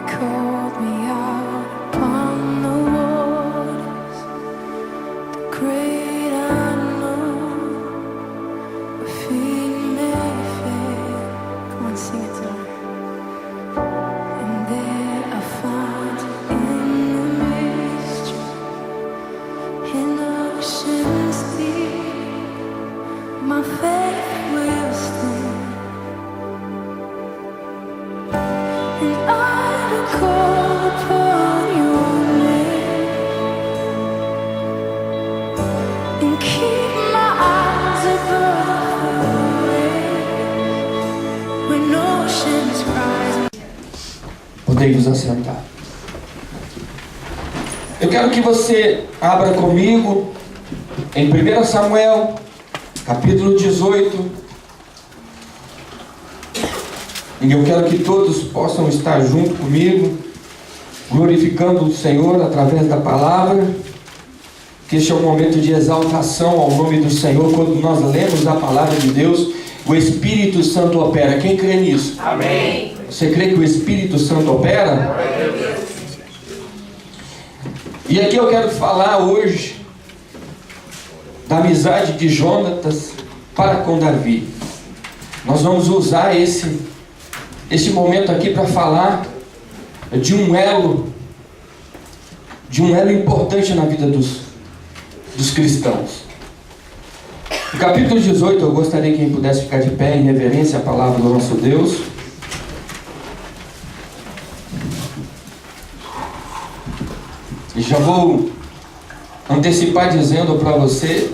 called me out upon the waters, the great unknown, where feet may fail. Come on, sing it to me. And there I found in the mystery, in oceans deep, my faith will stand. And I will call upon your name and keep my eyes above the waves when oceans rise. Podem nos assentar. Eu quero que você abra comigo em 1 Samuel, capítulo 18. E eu quero que todos possam estar junto comigo, glorificando o Senhor através da palavra, que este é um momento de exaltação ao nome do Senhor. Quando nós lemos a palavra de Deus, o Espírito Santo opera. Quem crê nisso? Amém. Você crê que o Espírito Santo opera? E aqui eu quero falar hoje da amizade de Jonatas para com Davi. Nós vamos usar esse momento aqui para falar de um elo importante na vida dos cristãos. No capítulo 18, eu gostaria que quem pudesse ficar de pé em reverência à palavra do nosso Deus. E já vou antecipar dizendo para você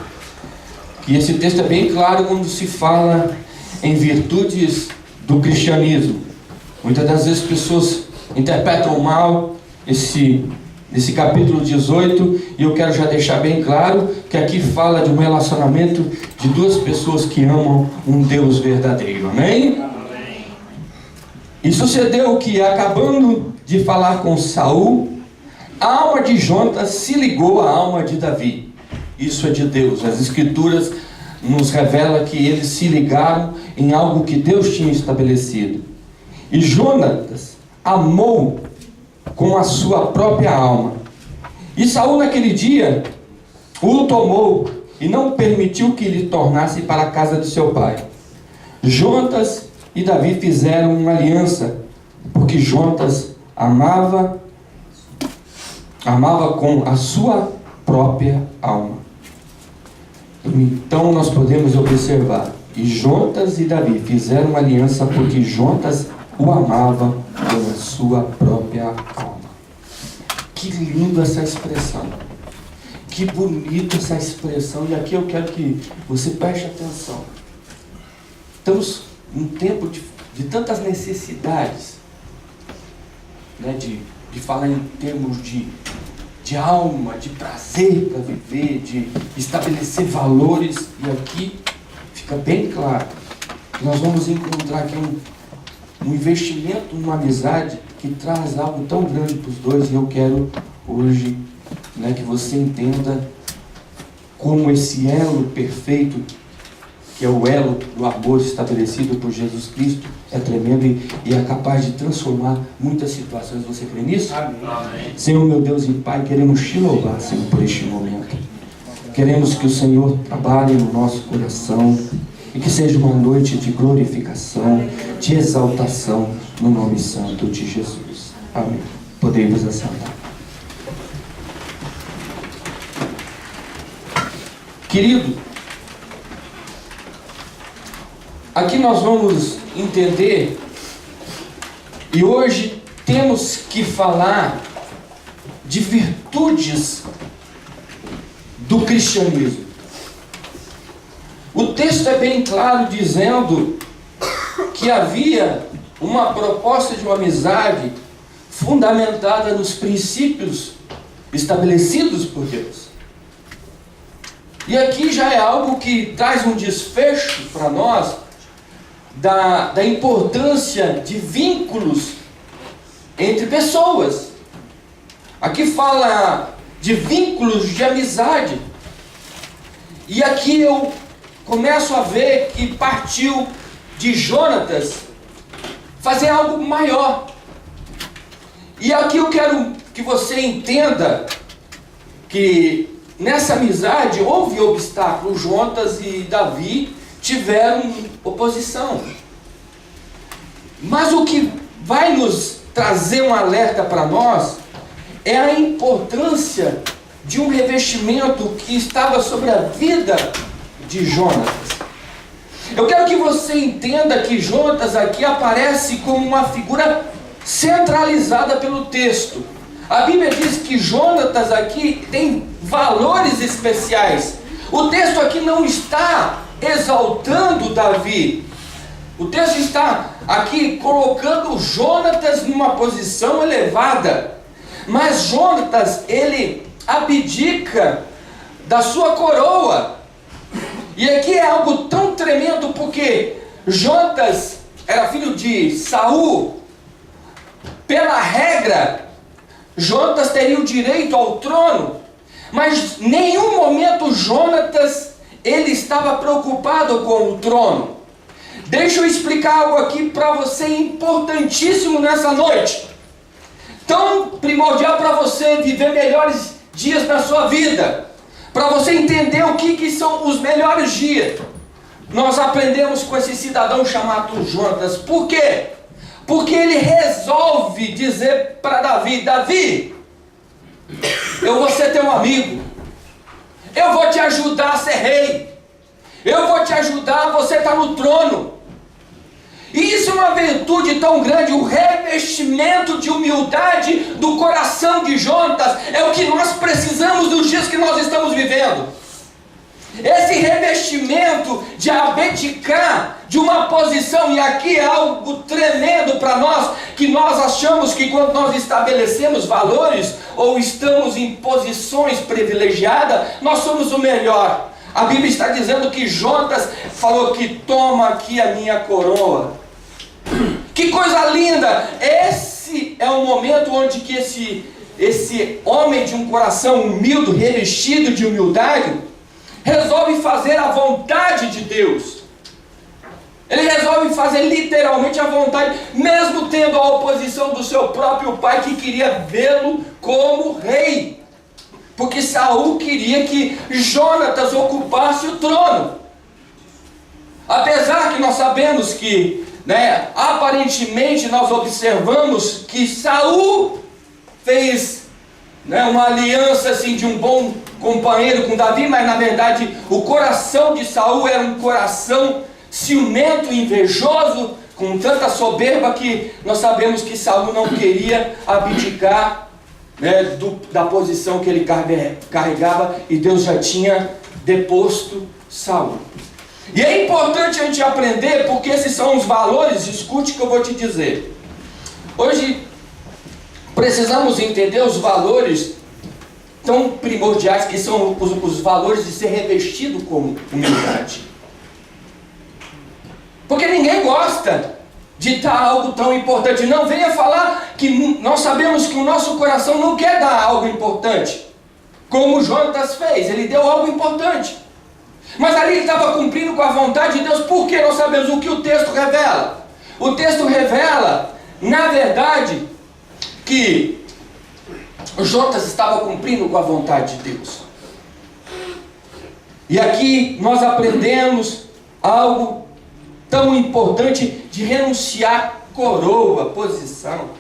que esse texto é bem claro quando se fala em virtudes do cristianismo. Muitas das vezes pessoas interpretam mal esse capítulo 18, e eu quero já deixar bem claro que aqui fala de um relacionamento de duas pessoas que amam um Deus verdadeiro. Amém? Amém. E sucedeu que, acabando de falar com Saul, a alma de Jonatas se ligou à alma de Davi. Isso é de Deus. As Escrituras nos revelam que eles se ligaram em algo que Deus tinha estabelecido. E Jonatas amou com a sua própria alma. E Saul naquele dia o tomou e não permitiu que ele tornasse para a casa de seu pai. Jonatas e Davi fizeram uma aliança, porque Jonatas amava com a sua própria alma. Então nós podemos observar, e Jonatas e Davi fizeram uma aliança porque Jonatas o amava com a sua própria alma. Que linda essa expressão, que bonita essa expressão. E aqui eu quero que você preste atenção. Estamos num tempo de tantas necessidades, né? de falar em termos de alma, de prazer para viver, de estabelecer valores. E aqui fica bem claro que nós vamos encontrar aqui um investimento numa amizade que traz algo tão grande para os dois. E eu quero hoje, né, que você entenda como esse elo perfeito, que é o elo do amor estabelecido por Jesus Cristo, é tremendo e é capaz de transformar muitas situações. Você crê nisso? Amém. Senhor, meu Deus e Pai, queremos te louvar, Senhor, por este momento. Queremos que o Senhor trabalhe no nosso coração e que seja uma noite de glorificação, de exaltação, no nome santo de Jesus. Amém. Podemos assentar. Querido, aqui nós vamos entender, e hoje temos que falar de virtudes do cristianismo. O texto é bem claro dizendo que havia uma proposta de uma amizade fundamentada nos princípios estabelecidos por Deus. E aqui já é algo que traz um desfecho para nós da importância de vínculos entre pessoas. Aqui fala de vínculos de amizade. E aqui eu começo a ver que partiu de Jonatas fazer algo maior. E aqui eu quero que você entenda que nessa amizade houve obstáculos. Jonatas e Davi tiveram oposição. Mas o que vai nos trazer um alerta para nós é a importância de um revestimento que estava sobre a vida de Jonatas. Eu quero que você entenda que Jonatas aqui aparece como uma figura centralizada pelo texto. A Bíblia diz que Jonatas aqui tem valores especiais. O texto aqui não está exaltando Davi. O texto está aqui colocando Jonatas numa posição elevada. Mas Jonatas, ele abdica da sua coroa. E aqui é algo tão tremendo, porque Jonatas era filho de Saul. Pela regra, Jonatas teria o direito ao trono, mas em nenhum momento Jonatas ele estava preocupado com o trono. Deixa eu explicar algo aqui para você importantíssimo nessa noite. Tão primordial para você viver melhores dias na sua vida. Para você entender o que são os melhores dias. Nós aprendemos com esse cidadão chamado Jonatas. Por quê? Porque ele resolve dizer para Davi: Davi, eu vou ser teu amigo. Eu vou te ajudar a ser rei. Eu vou te ajudar a você estar no trono. E isso é uma virtude tão grande, o revestimento de humildade do coração de Jonatas é o que nós precisamos nos dias que nós estamos vivendo. Esse revestimento de abdicar de uma posição, e aqui é algo tremendo para nós, que nós achamos que quando nós estabelecemos valores ou estamos em posições privilegiadas, nós somos o melhor. A Bíblia está dizendo que Jonatas falou que toma aqui a minha coroa. Que coisa linda! Esse é o momento onde que esse homem de um coração humilde, revestido de humildade, resolve fazer a vontade de Deus. Ele resolve fazer literalmente a vontade, mesmo tendo a oposição do seu próprio pai, que queria vê-lo como rei. Porque Saul queria que Jonatas ocupasse o trono. Apesar que nós sabemos que, aparentemente nós observamos que Saul fez uma aliança assim, de um bom companheiro com Davi, mas na verdade o coração de Saul era um coração ciumento, invejoso, com tanta soberba que nós sabemos que Saul não queria abdicar da posição que ele carregava, e Deus já tinha deposto Saul. E é importante a gente aprender, porque esses são os valores. Escute o que eu vou te dizer. Hoje precisamos entender os valores tão primordiais, que são os valores de ser revestido com humildade. Porque ninguém gosta de dar algo tão importante. Não venha falar que nós sabemos que o nosso coração não quer dar algo importante, como Jonatas fez. Ele deu algo importante, mas ali ele estava cumprindo com a vontade de Deus. Por que nós sabemos o que o texto revela? O texto revela, na verdade, que Jonatas estava cumprindo com a vontade de Deus. E aqui nós aprendemos algo tão importante de renunciar coroa, posição.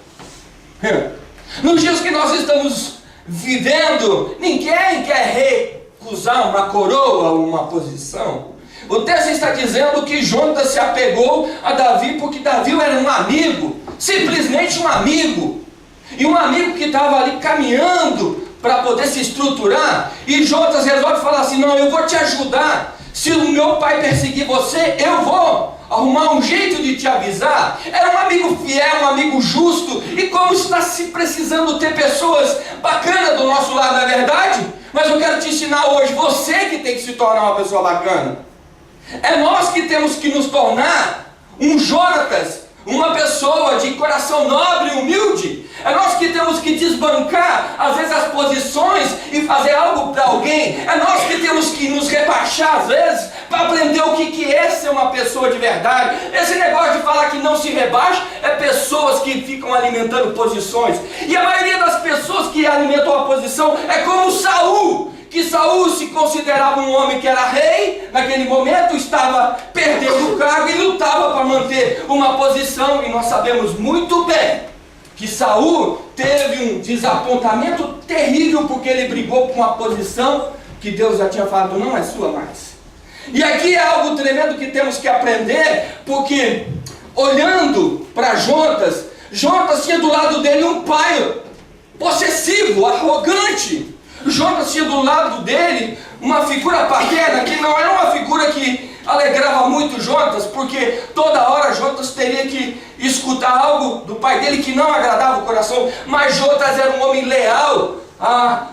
Nos dias que nós estamos vivendo, ninguém quer recusar uma coroa ou uma posição. O texto está dizendo que Jonatas se apegou a Davi porque Davi era um amigo, simplesmente um amigo. E um amigo que estava ali caminhando para poder se estruturar. E Jonatas resolve falar assim: não, eu vou te ajudar. Se o meu pai perseguir você, eu vou arrumar um jeito de te avisar. Era um amigo fiel, um amigo justo. E como está se precisando ter pessoas bacanas do nosso lado, não é verdade? Mas eu quero te ensinar hoje, você que tem que se tornar uma pessoa bacana. É nós que temos que nos tornar um Jonatas, uma pessoa de coração nobre e humilde. É nós que temos que desbancar às vezes as posições e fazer algo para alguém. É nós que temos que nos rebaixar rebaixar às vezes, para aprender o que é ser uma pessoa de verdade. Esse negócio de falar que não se rebaixa é pessoas que ficam alimentando posições. E a maioria das pessoas que alimentam a posição é como Saul, que Saul se considerava um homem que era rei, naquele momento estava perdendo o cargo e lutava para manter uma posição, e nós sabemos muito bem que Saul teve um desapontamento terrível, porque ele brigou com uma posição que Deus já tinha falado, não é sua mais. E aqui é algo tremendo que temos que aprender, porque olhando para Jonatas tinha do lado dele um pai possessivo, arrogante. Jonatas tinha do lado dele uma figura paterna, que não era uma figura que alegrava muito Jonatas, porque toda hora Jonatas teria que escutar algo do pai dele que não agradava o coração. Mas Jonatas era um homem leal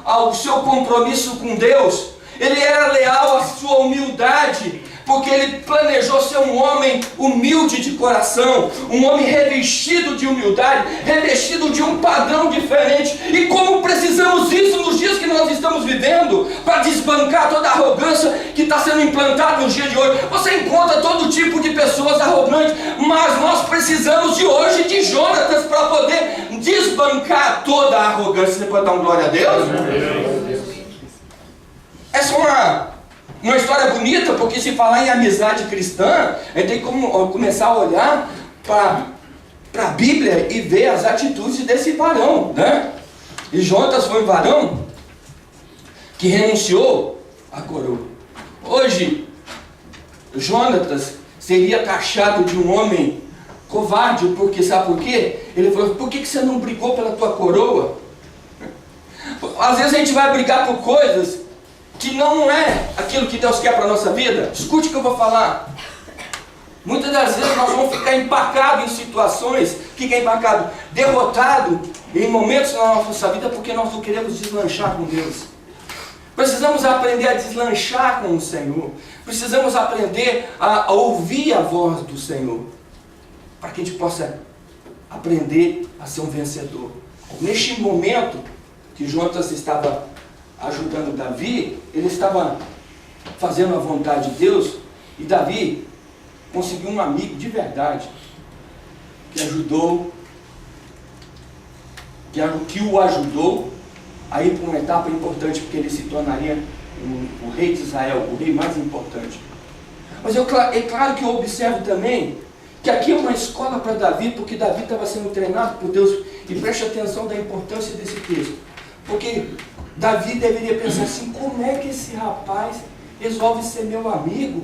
ao seu compromisso com Deus. Ele era leal à sua humildade, porque ele planejou ser um homem humilde de coração, um homem revestido de humildade, revestido de um padrão diferente. E como precisamos isso nos dias que nós estamos vivendo, para desbancar toda a arrogância que está sendo implantada nos dias de hoje. Você encontra todo tipo de pessoas arrogantes, mas nós precisamos de hoje de Jonatas para poder desbancar toda a arrogância. Você pode dar uma glória a Deus? Essa é uma história bonita, porque se falar em amizade cristã, a gente tem que começar a olhar para a Bíblia e ver as atitudes desse varão, né? E Jonatas foi um varão que renunciou à coroa. Hoje, Jonatas seria taxado de um homem covarde, porque sabe por quê? Ele falou, por que você não brigou pela tua coroa? Às vezes a gente vai brigar por coisas que não é aquilo que Deus quer para a nossa vida. Escute o que eu vou falar. Muitas das vezes nós vamos ficar empacados em situações. O que é empacado? Derrotado em momentos na nossa vida, porque nós não queremos deslanchar com Deus. Precisamos aprender a deslanchar com o Senhor. Precisamos aprender a ouvir a voz do Senhor, para que a gente possa aprender a ser um vencedor. Neste momento que Jonatas estava ajudando Davi, ele estava fazendo a vontade de Deus, e Davi conseguiu um amigo de verdade, que o ajudou a ir para uma etapa importante, porque ele se tornaria o rei de Israel, o rei mais importante. Mas é claro que eu observo também que aqui é uma escola para Davi, porque Davi estava sendo treinado por Deus, e preste atenção da importância desse texto, porque Davi deveria pensar assim, como é que esse rapaz resolve ser meu amigo,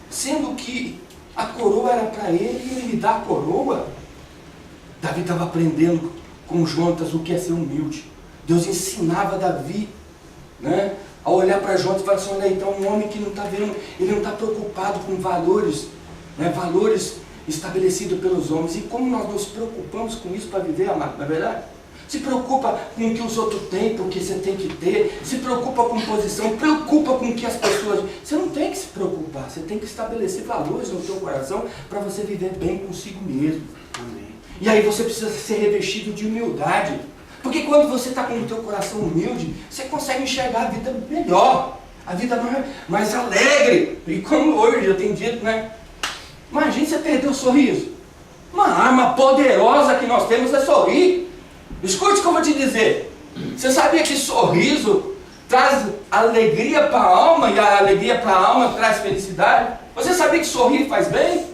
sendo que a coroa era para ele e ele me dá a coroa? Davi estava aprendendo com Jonatas o que é ser humilde. Deus ensinava Davi, né, a olhar para Jonatas e falar assim, olha, então um homem que não está vendo, ele não está preocupado com valores, né, valores estabelecidos pelos homens. E como nós nos preocupamos com isso para viver, amado, não é verdade? Se preocupa com o que os outros têm, porque você tem que ter. Se preocupa com posição, preocupa com o que as pessoas... Você não tem que se preocupar, você tem que estabelecer valores no teu coração para você viver bem consigo mesmo. Amém. E aí você precisa ser revestido de humildade. Porque quando você está com o teu coração humilde, você consegue enxergar a vida melhor, a vida mais alegre. E como hoje eu tenho dito, né? Imagina você perder o sorriso. Uma arma poderosa que nós temos é sorrir. Escute o que eu vou te dizer. Você sabia que sorriso traz alegria para a alma, e a alegria para a alma traz felicidade? Você sabia que sorrir faz bem?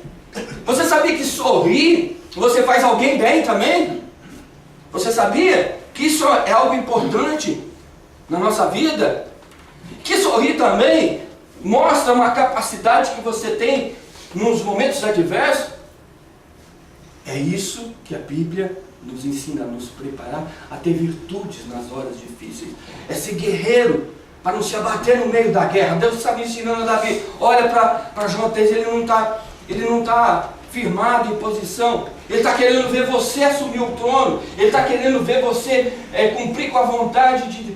Você sabia que sorrir você faz alguém bem também? Você sabia que isso é algo importante na nossa vida? Que sorrir também mostra uma capacidade que você tem nos momentos adversos? É isso que a Bíblia nos ensina a nos preparar a ter virtudes nas horas difíceis. É ser guerreiro, para não se abater no meio da guerra. Deus estava ensinando a Davi, olha para Jonatas, ele não está firmado em posição, ele está querendo ver você assumir o trono, ele está querendo ver você cumprir com a vontade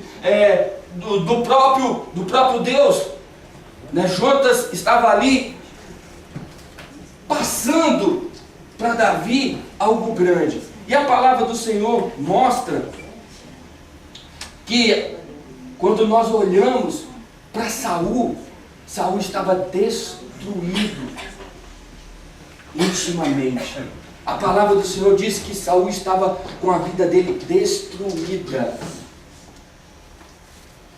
do próprio Deus. Né? Jonatas estava ali passando para Davi algo grande. E a palavra do Senhor mostra que quando nós olhamos para Saul, Saul estava destruído intimamente. A palavra do Senhor diz que Saul estava com a vida dele destruída.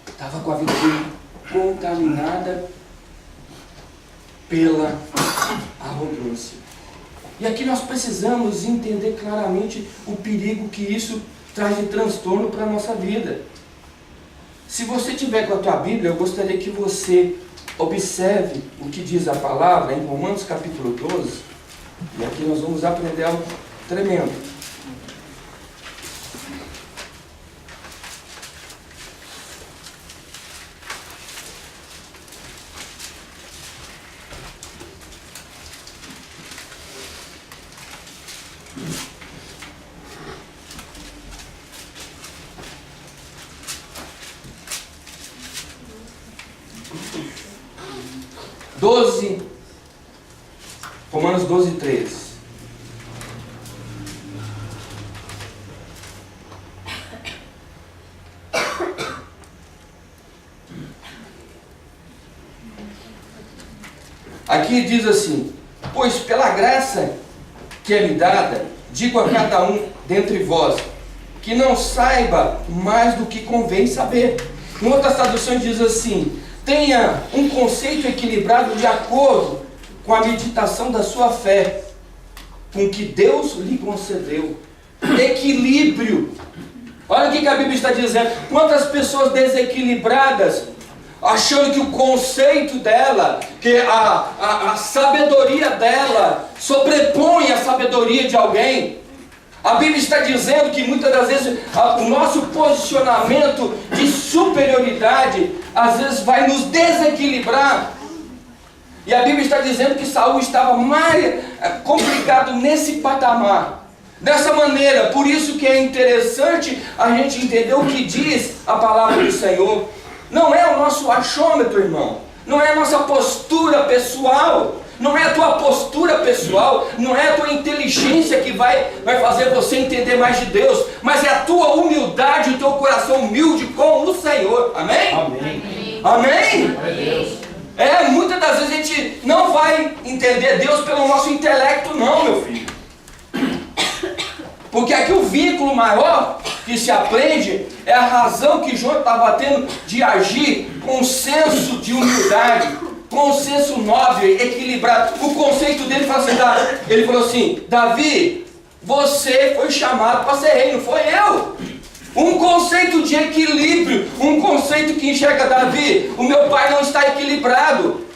Estava com a vida dele contaminada pela arrogância. E aqui nós precisamos entender claramente o perigo que isso traz de transtorno para a nossa vida. Se você tiver com a tua Bíblia, eu gostaria que você observe o que diz a palavra em Romanos capítulo 12. E aqui nós vamos aprender algo tremendo. Romanos 12, 13. Aqui diz assim: pois pela graça que é me dada, digo a cada um dentre vós, que não saiba mais do que convém saber. Em outras traduções diz assim: tenha um conceito equilibrado de acordo com a meditação da sua fé, com que Deus lhe concedeu. Equilíbrio. Olha o que a Bíblia está dizendo. Quantas pessoas desequilibradas, achando que o conceito dela, que a sabedoria dela sobrepõe a sabedoria de alguém. A Bíblia está dizendo que muitas das vezes o nosso posicionamento de superioridade às vezes vai nos desequilibrar. E a Bíblia está dizendo que Saul estava mais complicado nesse patamar, dessa maneira. Por isso que é interessante a gente entender o que diz a palavra do Senhor. Não é o nosso achômetro, irmão. Não é a nossa postura pessoal. Não é a tua postura pessoal. Não é a tua inteligência que vai fazer você entender mais de Deus. Mas é a tua humildade, o teu coração humilde com o Senhor. Amém? Amém. Amém? Amém. Muitas das vezes a gente não vai entender Deus pelo nosso intelecto, não, meu filho. Porque aqui o vínculo maior que se aprende é a razão que João estava tendo de agir com um senso de humildade, com um senso nobre, equilibrado. O conceito dele ele falou assim: Davi, você foi chamado para ser rei, não foi eu. Um conceito de equilíbrio, um conceito que enxerga: Davi, o meu pai não está equilibrado.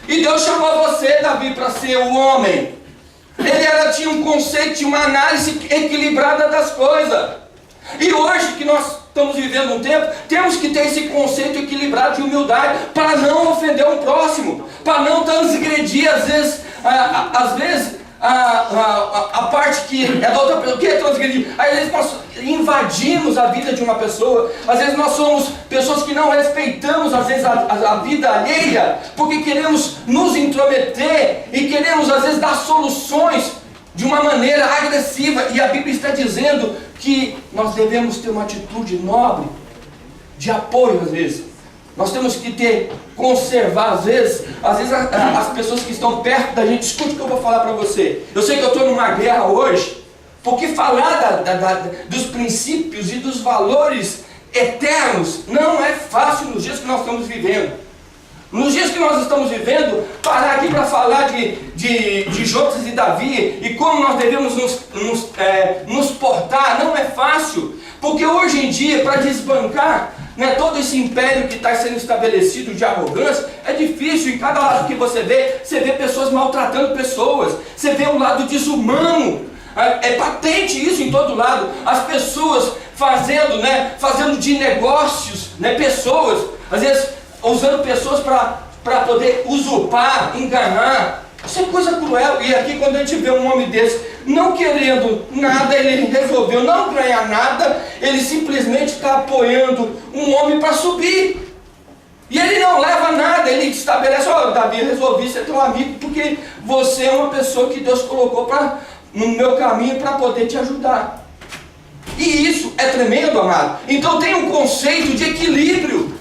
E Deus chamou você, Davi, para ser o homem. Ele tinha um conceito, tinha uma análise equilibrada das coisas. E hoje que nós estamos vivendo um tempo, temos que ter esse conceito equilibrado de humildade, para não ofender um próximo, para não transgredir, às vezes, a parte que é da outra pessoa. O que é transgredir? Às vezes nós invadimos a vida de uma pessoa. Às vezes nós somos pessoas que não respeitamos às vezes a vida alheia, porque queremos nos intrometer e queremos às vezes dar soluções de uma maneira agressiva. E a Bíblia está dizendo que nós devemos ter uma atitude nobre, de apoio às vezes. Nós temos que conservar às vezes as pessoas que estão perto da gente. Escute o que eu vou falar para você. Eu sei que eu estou numa guerra hoje, porque falar dos princípios e dos valores eternos não é fácil nos dias que nós estamos vivendo. Nos dias que nós estamos vivendo, parar aqui para falar de Jonas e Davi e como nós devemos nos portar, não é fácil. Porque hoje em dia, para desbancar todo esse império que está sendo estabelecido de arrogância, é difícil. Em cada lado que você vê pessoas maltratando pessoas, você vê um lado desumano, é patente isso em todo lado. As pessoas fazendo de negócios, pessoas, às vezes usando pessoas para poder usurpar, enganar. Isso é coisa cruel. E aqui quando a gente vê um homem desse não querendo nada, ele resolveu não ganhar nada, ele simplesmente está apoiando um homem para subir. E ele não leva nada, ele estabelece: Davi, eu resolvi ser teu amigo porque você é uma pessoa que Deus colocou no meu caminho para poder te ajudar. E isso é tremendo, amado. Então tem um conceito de equilíbrio.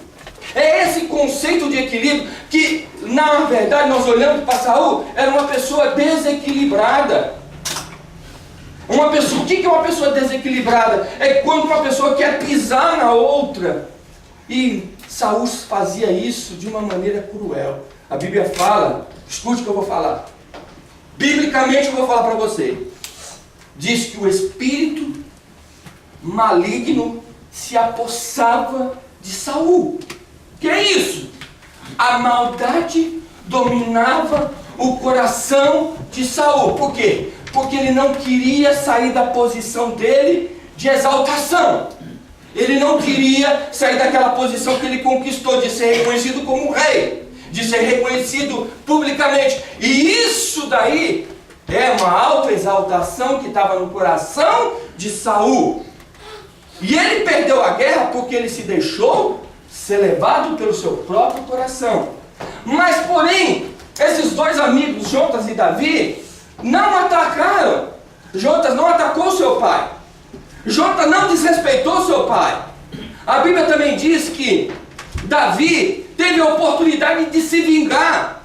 É esse conceito de equilíbrio que na verdade, nós olhamos para Saul, era uma pessoa desequilibrada. Uma pessoa, o que é uma pessoa desequilibrada? É quando uma pessoa quer pisar na outra. E Saul fazia isso de uma maneira cruel. A Bíblia fala, escute o que eu vou falar. Biblicamente eu vou falar para você. Diz que o espírito maligno se apossava de Saul. Que é isso? A maldade dominava o coração de Saul. Por quê? Porque ele não queria sair da posição dele de exaltação. Ele não queria sair daquela posição que ele conquistou, de ser reconhecido como rei, de ser reconhecido publicamente. E isso daí é uma autoexaltação que estava no coração de Saul. E ele perdeu a guerra porque ele se deixou ser levado pelo seu próprio coração. Mas, porém, esses dois amigos, Jonatas e Davi, não atacaram. Jonatas não atacou seu pai. Jonatas não desrespeitou seu pai. A Bíblia também diz que Davi teve a oportunidade de se vingar.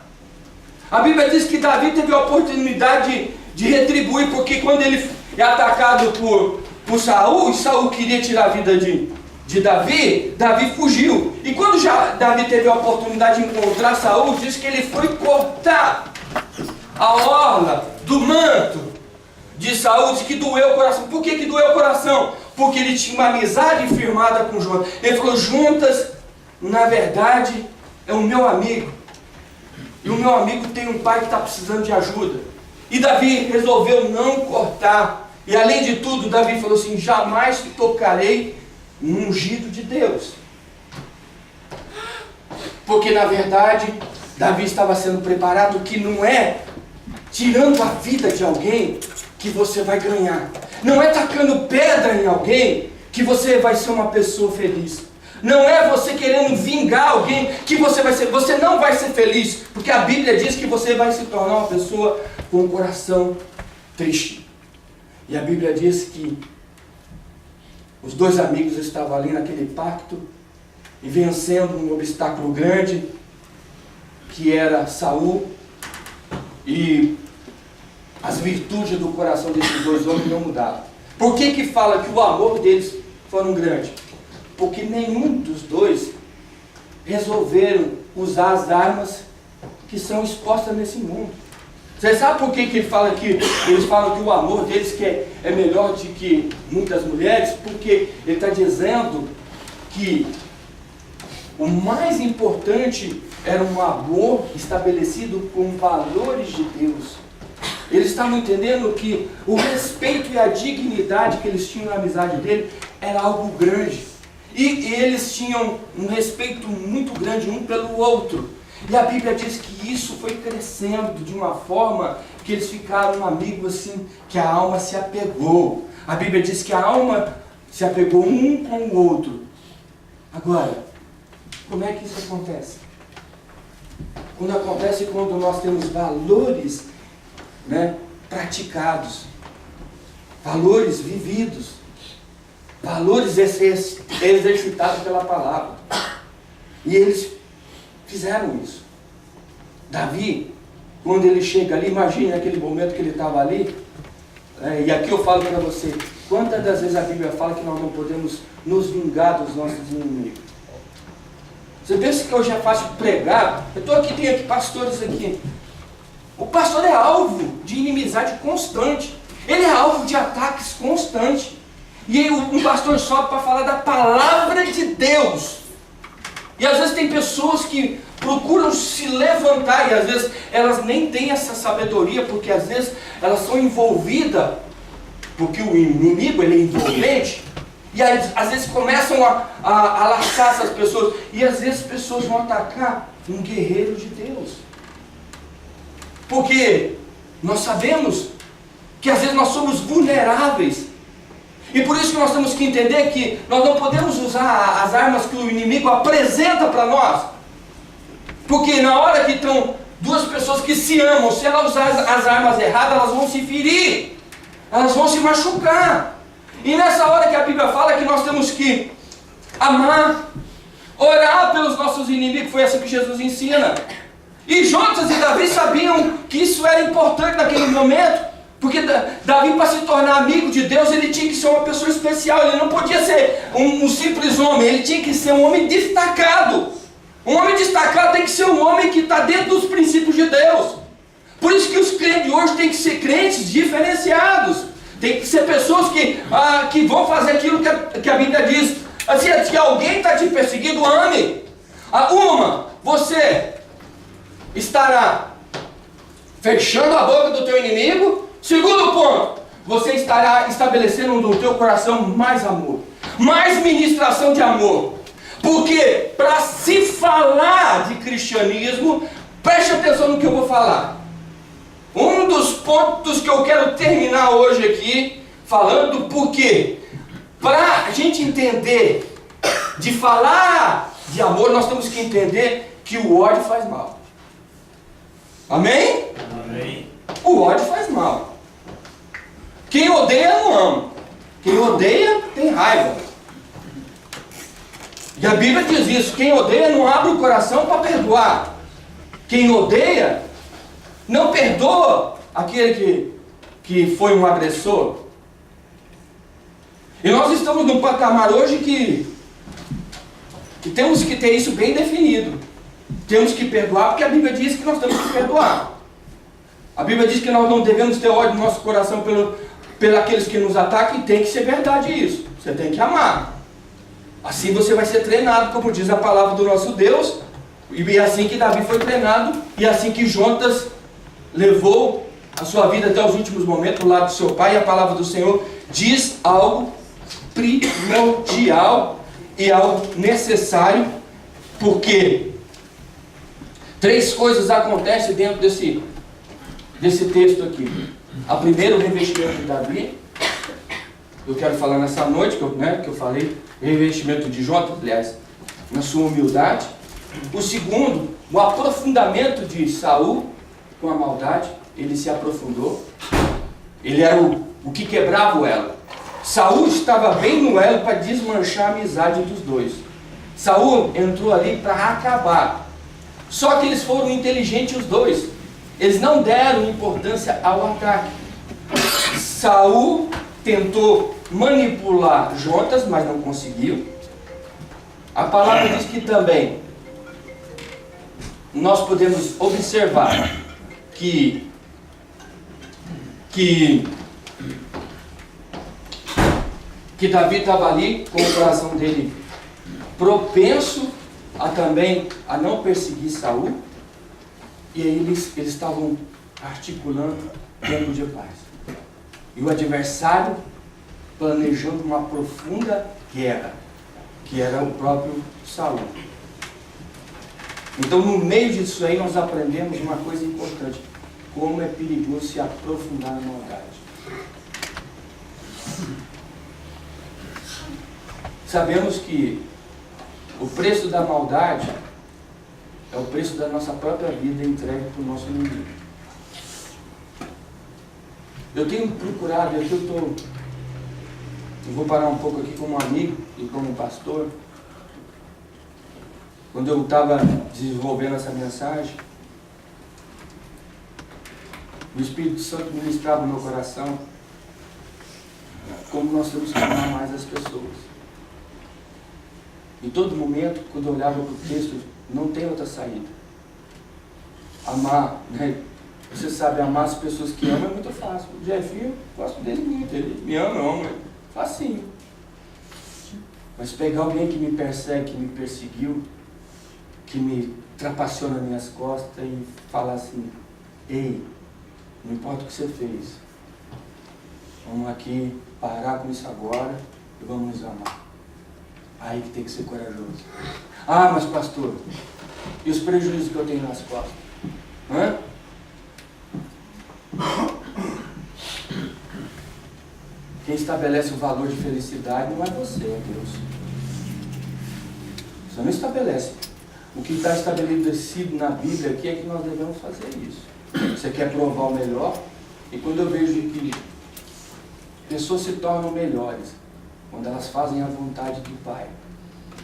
A Bíblia diz que Davi teve a oportunidade de retribuir, porque quando ele é atacado por Saul, e Saul queria tirar a vida de Davi, Davi fugiu. E quando já Davi teve a oportunidade de encontrar Saul, diz que ele foi cortar a orla do manto de Saul, diz que doeu o coração. Por que doeu o coração? Porque ele tinha uma amizade firmada com Jonatas. Ele falou: Jonatas, na verdade, é o meu amigo. E o meu amigo tem um pai que está precisando de ajuda. E Davi resolveu não cortar. E além de tudo, Davi falou assim: jamais tocarei no ungido de Deus. Porque na verdade, Davi estava sendo preparado, que não é tirando a vida de alguém que você vai ganhar. Não é tacando pedra em alguém que você vai ser uma pessoa feliz. Não é você querendo vingar alguém que você vai ser. Você não vai ser feliz, porque a Bíblia diz que você vai se tornar uma pessoa com um coração triste. E a Bíblia diz que os dois amigos estavam ali naquele pacto e vencendo um obstáculo grande, que era Saul, e as virtudes do coração desses dois homens não mudaram. Por que fala que o amor deles foi grande? Porque nenhum dos dois resolveram usar as armas que são expostas nesse mundo. Você sabe por que eles falam que o amor deles é melhor do que muitas mulheres? Porque ele está dizendo que o mais importante era um amor estabelecido com valores de Deus. Eles estavam entendendo que o respeito e a dignidade que eles tinham na amizade dele era algo grande. E eles tinham um respeito muito grande um pelo outro. E a Bíblia diz que isso foi crescendo de uma forma que eles ficaram amigos assim, que a alma se apegou. A Bíblia diz que a alma se apegou um com o outro. Agora, como é que isso acontece? Quando acontece quando nós temos valores, praticados, valores vividos, valores exercitados pela palavra. E eles fizeram isso. Davi, quando ele chega ali, imagine aquele momento que ele estava ali, e aqui eu falo para você, quantas das vezes a Bíblia fala que nós não podemos nos vingar dos nossos inimigos? Você pensa que hoje é fácil pregar? Eu estou aqui, tem aqui pastores aqui. O pastor é alvo de inimizade constante. Ele é alvo de ataques constantes. E aí um pastor sobe para falar da palavra de Deus. E às vezes tem pessoas que procuram se levantar, e às vezes elas nem têm essa sabedoria, porque às vezes elas são envolvidas, porque o inimigo ele é envolvente, e aí, às vezes começam a laçar essas pessoas, e às vezes as pessoas vão atacar um guerreiro de Deus. Porque nós sabemos que às vezes nós somos vulneráveis. E por isso que nós temos que entender que nós não podemos usar as armas que o inimigo apresenta para nós. Porque na hora que estão duas pessoas que se amam, se ela usar as armas erradas, elas vão se ferir. Elas vão se machucar. E nessa hora que a Bíblia fala que nós temos que amar, orar pelos nossos inimigos, foi assim que Jesus ensina. E Jonatas e Davi sabiam que isso era importante naquele momento, porque Davi, para se tornar amigo de Deus, ele tinha que ser uma pessoa especial, ele não podia ser um simples homem, ele tinha que ser um homem destacado. Um homem destacado tem que ser um homem que está dentro dos princípios de Deus. Por isso que os crentes hoje têm que ser crentes diferenciados. Tem que ser pessoas que vão fazer aquilo que a Bíblia diz. Assim, se alguém está te perseguindo, ame. Você estará fechando a boca do teu inimigo. Segundo ponto, você estará estabelecendo no teu coração mais amor, mais ministração de amor. Porque para se falar de cristianismo, preste atenção no que eu vou falar. Um dos pontos que eu quero terminar hoje aqui, falando porque, para a gente entender, de falar de amor, nós temos que entender que o ódio faz mal. Amém? Amém. O ódio faz mal. Quem odeia não ama. Quem odeia tem raiva. E a Bíblia diz isso: quem odeia não abre o coração para perdoar. Quem odeia não perdoa aquele que foi um agressor. E nós estamos num patamar hoje que temos que ter isso bem definido. Temos que perdoar, porque a Bíblia diz que nós temos que perdoar. A Bíblia diz que nós não devemos ter ódio no nosso coração pelos que nos atacam, e tem que ser verdade isso. Você tem que amar. Assim você vai ser treinado, como diz a palavra do nosso Deus. E é assim que Davi foi treinado, e é assim que Jonatas levou a sua vida até os últimos momentos do lado do seu pai. E a palavra do Senhor diz algo primordial e algo necessário, porque 3 coisas acontecem dentro desse texto aqui. A primeira, o revestimento de Davi. Eu quero falar nessa noite, que eu falei, o revestimento de Jonatas, aliás, na sua humildade. O segundo, o aprofundamento de Saul com a maldade. Ele se aprofundou. Ele era o que quebrava o elo. Saul estava bem no elo para desmanchar a amizade dos dois. Saul entrou ali para acabar. Só que eles foram inteligentes os dois. Eles não deram importância ao ataque. Saul tentou manipular Jonatas, mas não conseguiu. A palavra diz que também nós podemos observar que Davi estava ali com o coração dele propenso a não perseguir Saul, e aí eles estavam articulando tempo de paz. E o adversário planejando uma profunda guerra, que era o próprio Saul. Então, no meio disso aí, nós aprendemos uma coisa importante: como é perigoso se aprofundar na maldade. Sabemos que o preço da maldade é o preço da nossa própria vida entregue para o nosso inimigo. Eu tenho procurado, eu vou parar um pouco aqui como amigo e como pastor. Quando eu estava desenvolvendo essa mensagem, o Espírito Santo ministrava no meu coração como nós temos que amar mais as pessoas. Em todo momento, quando eu olhava para o texto, não tem outra saída. Amar, né? Você sabe, amar as pessoas que amam é muito fácil. O Jefinho, gosto dele muito, ele me ama, eu amo, é facinho. Mas pegar alguém que me persegue, que me perseguiu, que me trapaceou nas minhas costas e falar assim: ei, não importa o que você fez, vamos aqui parar com isso agora e vamos nos amar. Aí que tem que ser corajoso. Ah, mas pastor, e os prejuízos que eu tenho nas costas? Hã? Quem estabelece o valor de felicidade não é você, é Deus. Você não estabelece. O que está estabelecido na Bíblia aqui é que nós devemos fazer isso. Você quer provar o melhor? E quando eu vejo que pessoas se tornam melhores quando elas fazem a vontade do Pai.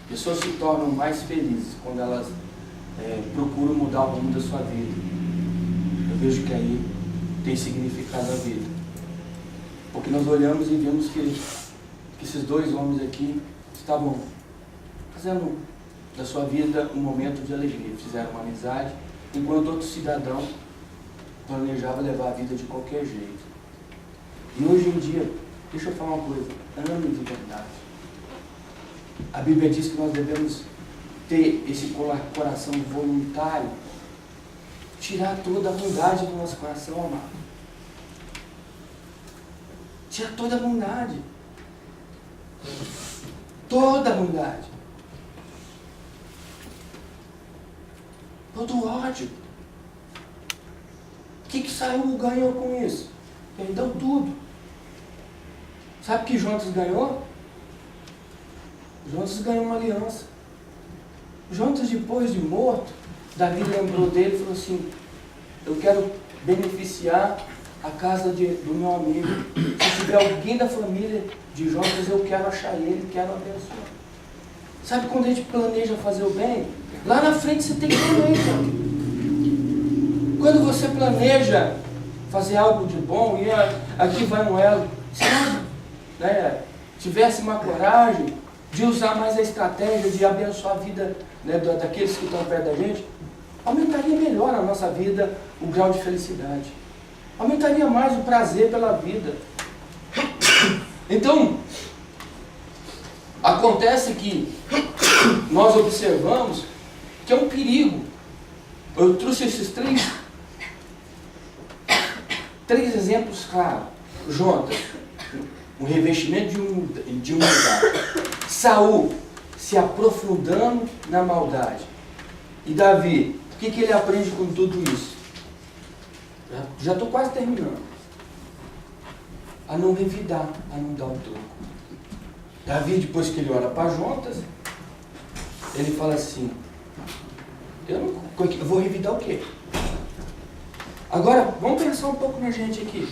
Pessoas se tornam mais felizes quando elas procura mudar o rumo da sua vida. Eu vejo que aí tem significado a vida. Porque nós olhamos e vemos que esses dois homens aqui estavam fazendo da sua vida um momento de alegria. Fizeram uma amizade, enquanto outro cidadão planejava levar a vida de qualquer jeito. E hoje em dia, deixa eu falar uma coisa, ame de verdade. A Bíblia diz que nós devemos ter esse coração voluntário, tirar toda a ruindade do nosso coração, amado. Tirar toda a ruindade. Toda a ruindade. Todo ódio. O que Saul ganhou com isso? Perdeu tudo. Sabe o que Jonas ganhou? Jonas ganhou uma aliança. Jonas, depois de morto, Davi lembrou dele e falou assim: eu quero beneficiar a casa do meu amigo. Se tiver alguém da família de Jonas, eu quero achar ele, quero abençoar. Sabe quando a gente planeja fazer o bem? Lá na frente você tem que planejar. Quando você planeja fazer algo de bom, e aqui vai um elo, se nós tivesse uma coragem de usar mais a estratégia de abençoar a vida, né, daqueles que estão perto da gente, aumentaria melhor na nossa vida o grau de felicidade. Aumentaria mais o prazer pela vida. Então, acontece que nós observamos que é um perigo. Eu trouxe esses três exemplos claros. Jonas, um revestimento de humildade. Saul, se aprofundando na maldade. E Davi, o que ele aprende com tudo isso? Já estou quase terminando. A não revidar, a não dar o troco. Davi, depois que ele olha para Jonas, ele fala assim: eu vou revidar o quê? Agora, vamos pensar um pouco na gente aqui.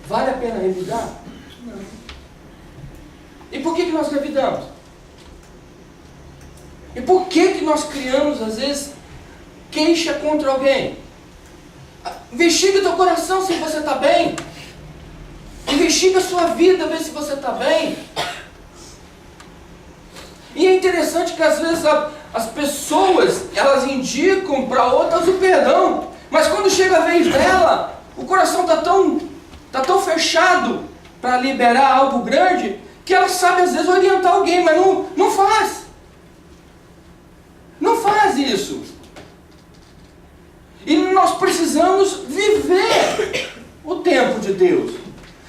Vale a pena revidar? Não. E por que nós revidamos? E por que nós criamos, às vezes, queixa contra alguém? Investiga teu coração se você está bem. Investiga a sua vida, vê se você está bem. E é interessante que às vezes as pessoas, elas indicam para outras o perdão. Mas quando chega a vez dela, o coração está tão fechado para liberar algo grande, que ela sabe às vezes orientar alguém, mas não faz. Não faz isso. E nós precisamos viver o tempo de Deus.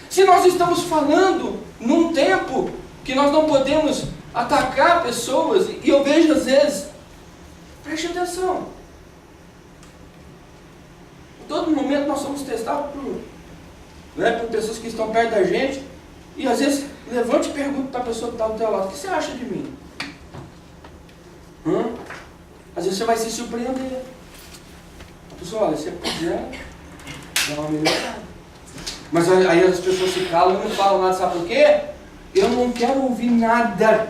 Se nós estamos falando num tempo que nós não podemos atacar pessoas, e eu vejo às vezes, preste atenção, em todo momento nós somos testados por pessoas que estão perto da gente, e às vezes levante e pergunte para a pessoa que está do teu lado: o que você acha de mim? Às vezes você vai se surpreender. A pessoa: olha, se puder dar uma melhorada. Mas aí as pessoas se calam e não falam nada, sabe por quê? Eu não quero ouvir nada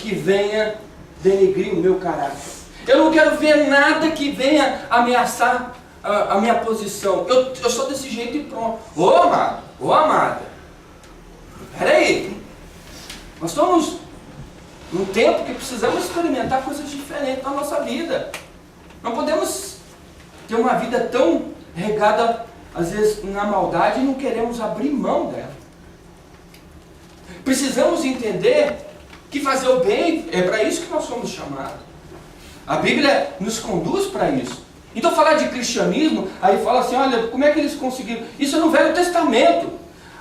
que venha denegrir o meu caráter. Eu não quero ver nada que venha ameaçar a minha posição. Eu sou desse jeito e pronto. Ô amado, ô amada, peraí. Nós estamos num tempo que precisamos experimentar coisas diferentes na nossa vida. Não podemos ter uma vida tão regada, às vezes, na maldade, e não queremos abrir mão dela. Precisamos entender que fazer o bem é para isso que nós somos chamados. A Bíblia nos conduz para isso. Então falar de cristianismo, aí fala assim: olha, como é que eles conseguiram? Isso é no Velho Testamento.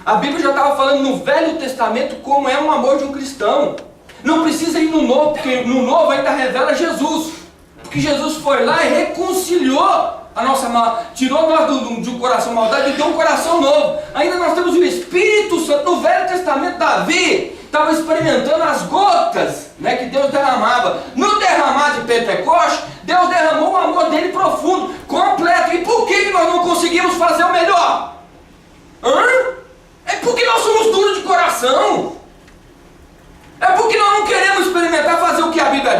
A Bíblia já estava falando no Velho Testamento como é um amor de um cristão. Não precisa ir no Novo, porque no Novo ainda revela Jesus. Porque Jesus foi lá e reconciliou a nossa tirou nós de um coração maldade e deu um coração novo. Ainda nós temos o Espírito Santo. No Velho Testamento, Davi estava experimentando as gotas, né, que Deus derramava. No derramar de Pentecostes, Deus derramou o amor dele profundo, completo. E por que nós não conseguimos fazer o melhor? É porque nós somos duros de coração. É porque nós não queremos experimentar fazer o que a Bíblia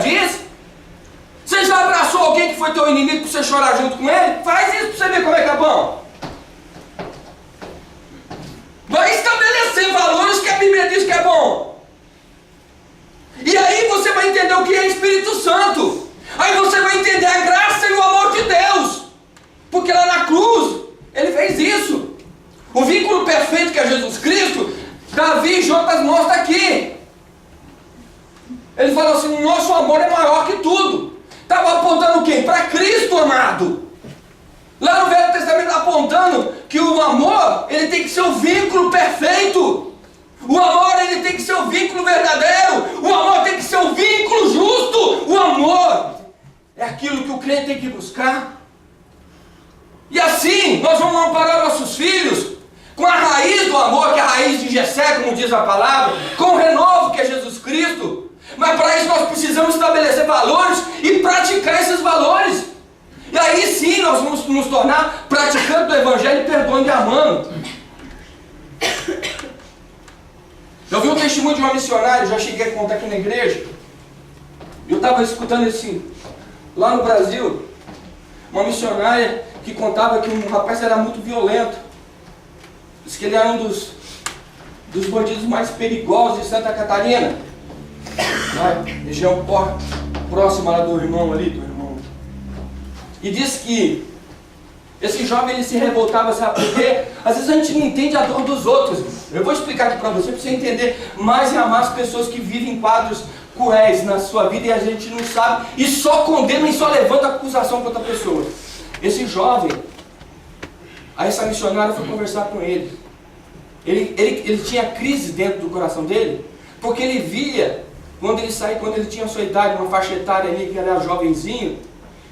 teu inimigo para você chorar junto com ele? Faz isso para você ver como é que é bom. Vai estabelecer valores que a Bíblia diz que é bom. E aí você vai entender o que é Espírito Santo. Aí você vai entender a graça e o amor de Deus. Porque lá na cruz, ele fez isso. O vínculo perfeito que é Jesus Cristo, Davi e Jonas mostra aqui. Ele falou assim, o nosso amor é maior que tudo. Estava apontando quem? Para Cristo, amado. Lá no Velho Testamento apontando que o amor, ele tem que ser o vínculo perfeito. O amor, ele tem que ser o vínculo verdadeiro. O amor tem que ser o vínculo justo. O amor é aquilo que o crente tem que buscar. E assim, nós vamos amparar nossos filhos com a raiz do amor, que é a raiz de Jessé, como diz a palavra, com o renovo, que é Jesus Cristo. Mas para isso nós precisamos estabelecer valores e praticar esses valores. E aí sim nós vamos nos tornar praticantes do Evangelho, perdoando e amando. Eu vi um testemunho de uma missionária, já cheguei a contar aqui na igreja. Eu estava escutando assim, lá no Brasil, uma missionária que contava que um rapaz era muito violento. Diz que ele era um dos bandidos mais perigosos de Santa Catarina. Região próxima lá do irmão ali, E diz que esse jovem ele se revoltava, sabe por quê? Às vezes a gente não entende a dor dos outros. Eu vou explicar aqui para você entender mais e amar as pessoas que vivem quadros cruéis na sua vida e a gente não sabe, e só condena e só levanta acusação contra a pessoa. Esse jovem, aí essa missionária foi conversar com ele. Ele tinha crise dentro do coração dele, porque ele via, quando ele tinha a sua idade, uma faixa etária ali, que era jovenzinho,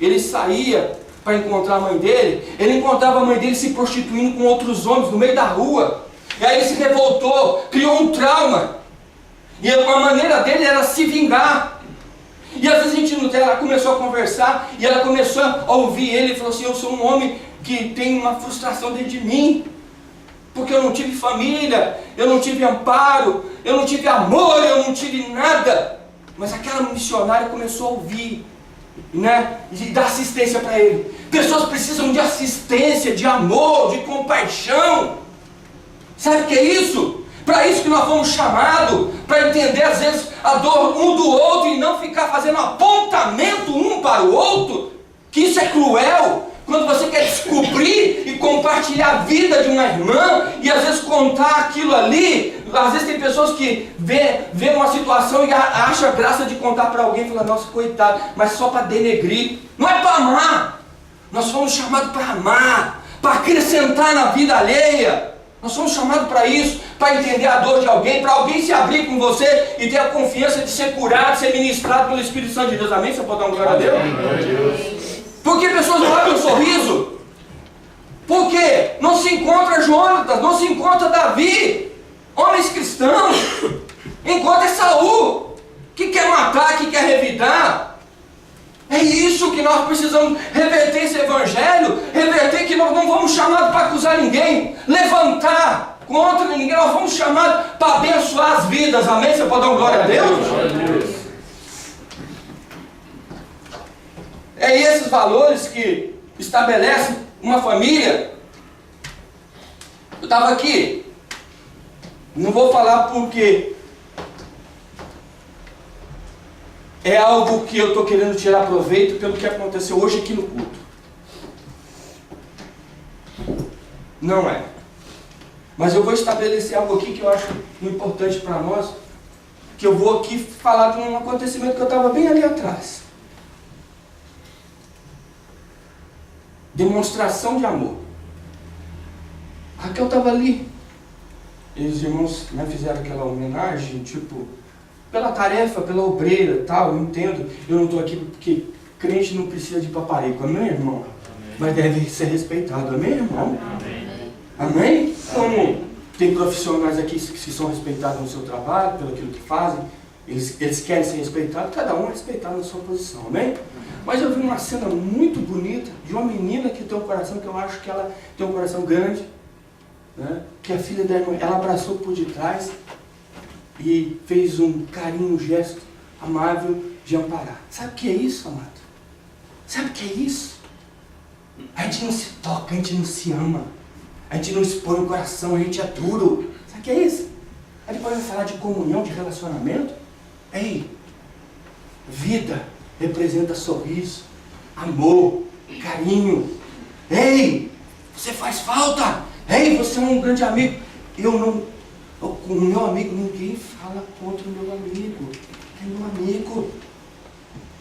ele saía para encontrar a mãe dele, ele encontrava a mãe dele se prostituindo com outros homens no meio da rua. E aí ele se revoltou, criou um trauma. E a maneira dele era se vingar. E às vezes ela começou a conversar, e ela começou a ouvir ele, e falou assim, eu sou um homem que tem uma frustração dentro de mim, porque eu não tive família, eu não tive amparo, eu não tive amor, eu não tive nada. Mas aquela missionária começou a ouvir, né? E dar assistência para ele. Pessoas precisam de assistência, de amor, de compaixão. Sabe o que é isso? Para isso que nós fomos chamados, para entender às vezes a dor um do outro e não ficar fazendo apontamento um para o outro, que isso é cruel. Quando você quer descobrir e compartilhar a vida de uma irmã e às vezes contar aquilo ali, às vezes tem pessoas que vê uma situação e acha graça de contar para alguém e fala, nossa, coitado, mas só para denegrir. Não é para amar. Nós fomos chamados para amar, para acrescentar na vida alheia. Nós somos chamados para isso, para entender a dor de alguém, para alguém se abrir com você e ter a confiança de ser curado, ser ministrado pelo Espírito Santo de Deus. Amém? Você pode dar uma glória a Deus? Por que pessoas não abrem um sorriso? Porque não se encontra Jonatas, não se encontra Davi, homens cristãos. Encontra Saul, que quer matar, que quer revidar. É isso que nós precisamos reverter esse evangelho, reverter que nós não fomos chamados para acusar ninguém, levantar contra ninguém, nós fomos chamados para abençoar as vidas. Amém? Você pode dar uma glória a Deus? Glória a Deus. É esses valores que estabelecem uma família. Eu estava aqui, não vou falar porque é algo que eu estou querendo tirar proveito pelo que aconteceu hoje aqui no culto. Não é. Mas eu vou estabelecer algo aqui que eu acho importante para nós, que eu vou aqui falar de um acontecimento que eu estava bem ali atrás. Demonstração de amor. A Raquel estava ali. E os irmãos, né, fizeram aquela homenagem, tipo, pela tarefa, pela obreira, tal, eu entendo. Eu não estou aqui porque crente não precisa de paparico, amém, irmão? Amém. Mas deve ser respeitado, amém, irmão? Amém? Amém? Como tem profissionais aqui que são respeitados no seu trabalho, pelo aquilo que fazem, eles querem ser respeitados, cada um é respeitado na sua posição, amém? Mas eu vi uma cena muito bonita de uma menina que tem um coração, que eu acho que ela tem um coração grande, né? Que a filha da irmã, ela abraçou por detrás e fez um carinho, um gesto amável de amparar. Sabe o que é isso, amado? Sabe o que é isso? A gente não se toca, a gente não se ama. A gente não expõe o coração, a gente é duro. Sabe o que é isso? Aí depois vai falar de comunhão, de relacionamento. Ei, vida representa sorriso, amor, carinho. Ei, você faz falta. Ei, você é um grande amigo. Com o meu amigo, ninguém fala contra o meu amigo. É meu amigo.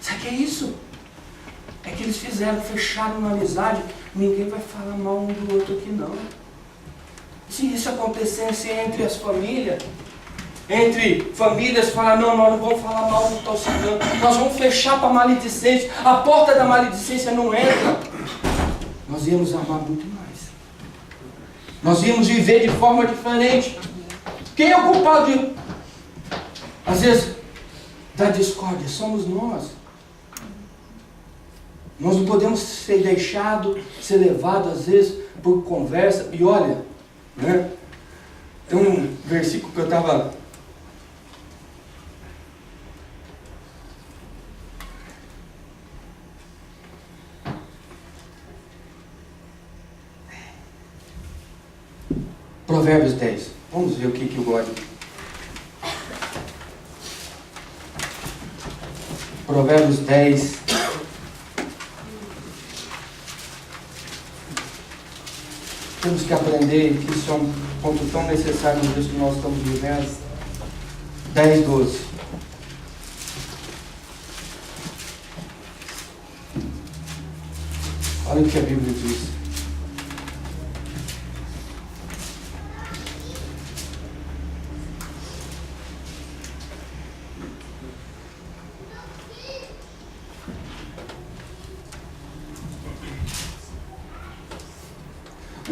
Sabe o que é isso? É que eles fecharam uma amizade. Ninguém vai falar mal um do outro aqui não. Se isso acontecesse entre as famílias, falar, não, nós não vamos falar mal do tal cigano, nós vamos fechar para a maledicência, a porta da maledicência não entra. Nós íamos amar muito mais. Nós íamos viver de forma diferente. Quem é o culpado às vezes, da discórdia? Somos nós. Nós não podemos ser levados às vezes por conversa. E olha, né? Tem um versículo que eu estava... Provérbios 10. Vamos ver o que o ódio... Provérbios 10. Temos que aprender que isso é um ponto tão necessário no dia que nós estamos vivendo. 10, 12. Olha o que a Bíblia diz.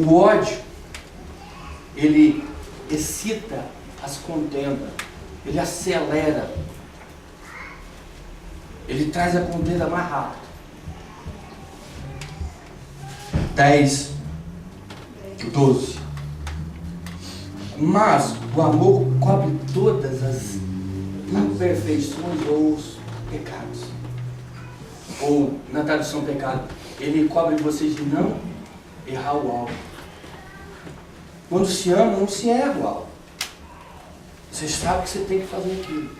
O ódio, ele excita as contendas, ele acelera, ele traz a contenda mais rápido. 10, 12. Mas o amor cobre todas as imperfeições ou os pecados. Ou, na tradução pecado, ele cobre vocês de não errar o alvo. Quando se ama, não se erra o alvo. Você sabe que você tem que fazer aquilo.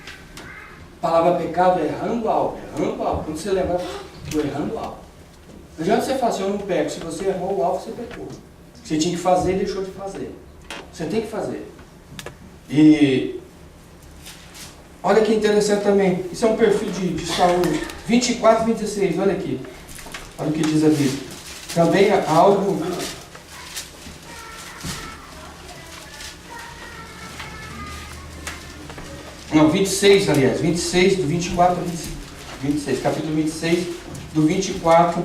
A palavra pecado é errando o alvo, errando o alvo. Quando você lembra, estou errando o alvo. Não adianta você fazer, eu não pego. Se você errou o alvo, você pecou. Você tinha que fazer e deixou de fazer. Você tem que fazer. E olha que interessante também. Isso é um perfil de Saul. 24 e 26, olha aqui. Olha o que diz a Bíblia. Também há algo... Não, 26, aliás. 26, do 24 a 26. Capítulo 26, do 24.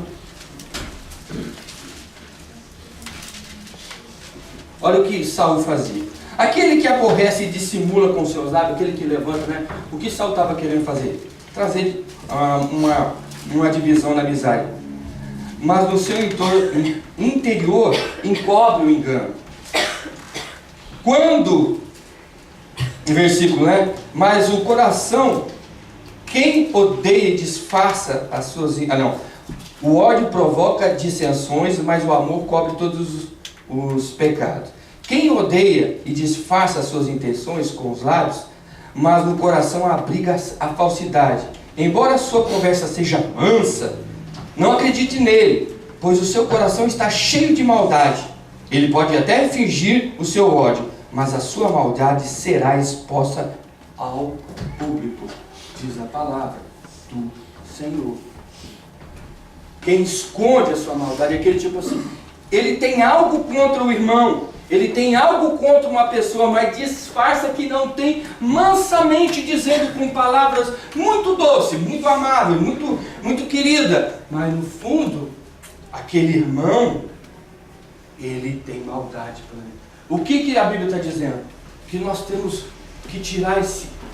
Olha o que Saul fazia. Aquele que aborrece e dissimula com seus lábios, aquele que levanta, né? O que Saul estava querendo fazer? Trazer uma divisão na amizade. Mas no seu interior encobre o engano. Quando, versículo, né? Mas o coração, quem odeia e disfarça as suas... O ódio provoca dissensões, mas o amor cobre todos os pecados. Quem odeia e disfarça as suas intenções com os lábios, mas no coração abriga a falsidade. Embora a sua conversa seja mansa, não acredite nele, pois o seu coração está cheio de maldade. Ele pode até fingir o seu ódio, mas a sua maldade será exposta ao público, diz a palavra do Senhor. Quem esconde a sua maldade é aquele tipo assim, ele tem algo contra o irmão, ele tem algo contra uma pessoa, mas disfarça que não tem, mansamente dizendo com palavras muito doces, muito amáveis, muito querida, mas no fundo, aquele irmão, ele tem maldade para ele. O que a Bíblia está dizendo? Que nós temos que tirar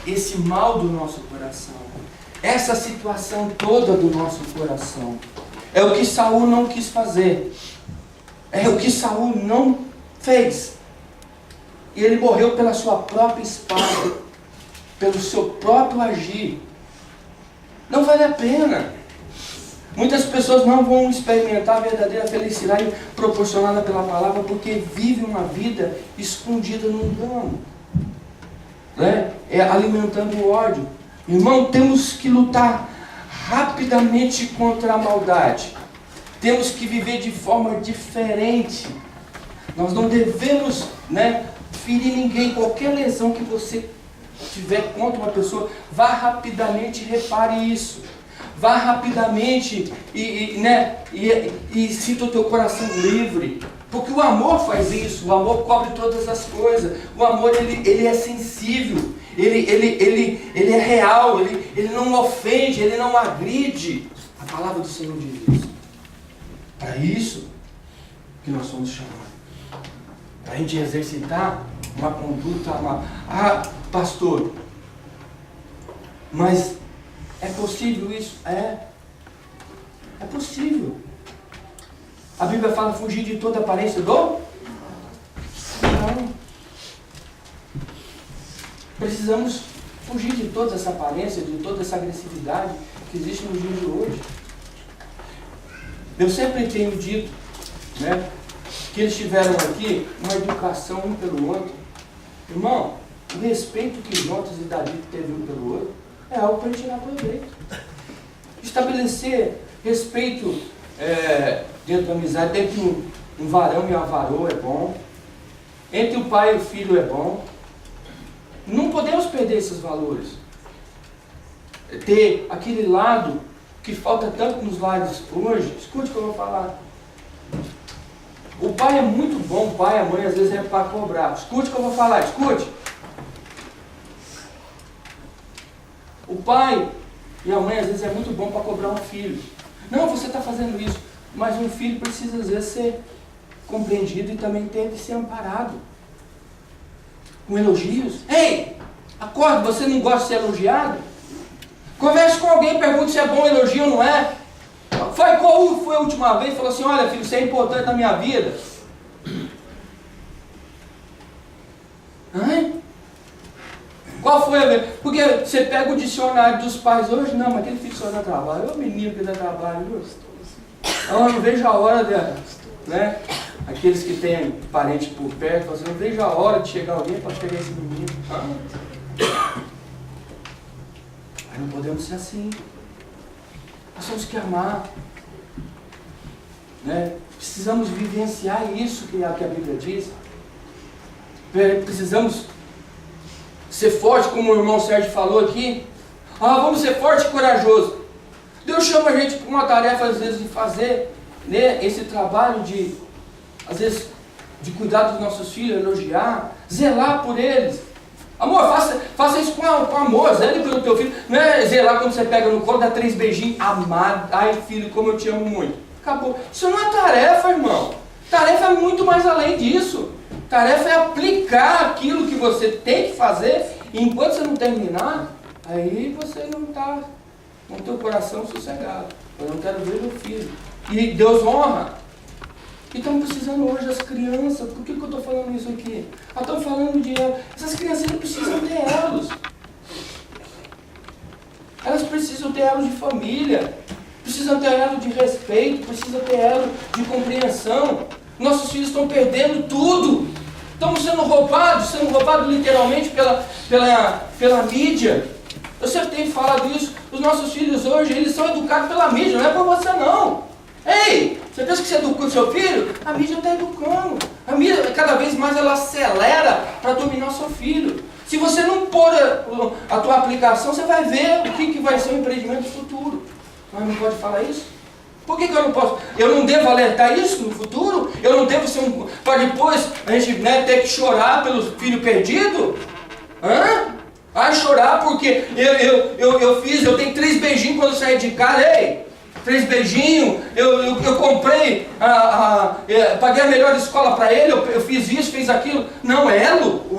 esse mal do nosso coração, essa situação toda do nosso coração. É o que Saul não quis fazer, é o que Saul não fez. E ele morreu pela sua própria espada, pelo seu próprio agir. Não vale a pena. Muitas pessoas não vão experimentar a verdadeira felicidade proporcionada pela palavra porque vivem uma vida escondida no engano, né? Alimentando o ódio. Irmão, temos que lutar rapidamente contra a maldade. Temos que viver de forma diferente. Nós não devemos, né, ferir ninguém. Qualquer lesão que você tiver contra uma pessoa, vá rapidamente e repare isso. Vá rapidamente e sinta o teu coração livre. Porque o amor faz isso. O amor cobre todas as coisas. O amor, ele é sensível. Ele é real. Ele não ofende. Ele não agride. A palavra do Senhor diz isso. Para isso que nós somos chamados. Para a gente exercitar uma conduta. Pastor, mas é possível isso? É possível. A Bíblia fala fugir de toda aparência do? Não. Precisamos fugir de toda essa aparência, de toda essa agressividade que existe nos dias de hoje. Eu sempre tenho dito, né, que eles tiveram aqui uma educação um pelo outro. Irmão, o respeito que Jonas e Davi teve um pelo outro é algo para tirar proveito. Estabelecer respeito dentro da amizade, entre um varão e uma varoa é bom. Entre o pai e o filho é bom. Não podemos perder esses valores. Ter aquele lado que falta tanto nos lares hoje. Escute o que eu vou falar. O pai é muito bom, o pai e a mãe às vezes é para cobrar. Escute o que eu vou falar, escute. O pai e a mãe às vezes é muito bom para cobrar um filho. Não, você está fazendo isso. Mas um filho precisa às vezes ser compreendido e também tem que ser amparado. Com elogios. Ei, acorda, você não gosta de ser elogiado? Converse com alguém, pergunte se é bom elogio ou não é. Qual foi a última vez? Falou assim, olha filho, você é importante na minha vida. Qual foi a vez? Porque você pega o dicionário dos pais hoje, não, mas aquele filho só dá trabalho. É o menino que dá trabalho, viu? Eu não vejo a hora dela, né? Aqueles que têm parente por perto, assim, não vejo a hora de chegar alguém para pegar esse menino. Mas não podemos ser assim. Nós temos que amar, né? Precisamos vivenciar isso que a Bíblia diz. Precisamos ser forte, como o irmão Sérgio falou aqui. Vamos ser forte e corajoso. Deus chama a gente para uma tarefa, às vezes, de fazer, né, esse trabalho de, às vezes, de cuidar dos nossos filhos, elogiar, zelar por eles. Amor, faça isso com amor, zele pelo teu filho. Não é zelar quando você pega no colo, dá 3 beijinhos, amado, ai filho, como eu te amo muito. Acabou. Isso não é tarefa, irmão. Tarefa é muito mais além disso. Tarefa é aplicar aquilo que você tem que fazer, e enquanto você não terminar, aí você não está com o teu coração sossegado. Eu não quero ver meu filho. E Deus honra. E estamos precisando hoje das crianças. Por que eu estou falando isso aqui? Estamos falando de elas. Essas crianças precisam ter elos. Elas precisam ter elos de família. Precisam ter elos de respeito. Precisam ter elos de compreensão. Nossos filhos estão perdendo tudo. Estamos sendo roubados literalmente pela mídia. Eu sempre tenho falado isso. Os nossos filhos hoje, eles são educados pela mídia. Não é por você não. Ei, você pensa que você educou o seu filho? A mídia está educando. A mídia, cada vez mais, ela acelera para dominar o seu filho. Se você não pôr a tua aplicação, você vai ver o que vai ser o empreendimento futuro. Mas não pode falar isso? Por que eu não posso? Eu não devo alertar isso no futuro? Eu não devo ser para depois a gente, né, ter que chorar pelo filho perdido? Chorar porque eu tenho 3 beijinhos quando eu saí de casa. Ei! 3 beijinhos, eu comprei, paguei a melhor escola para ele, eu fiz isso, fiz aquilo. Não, o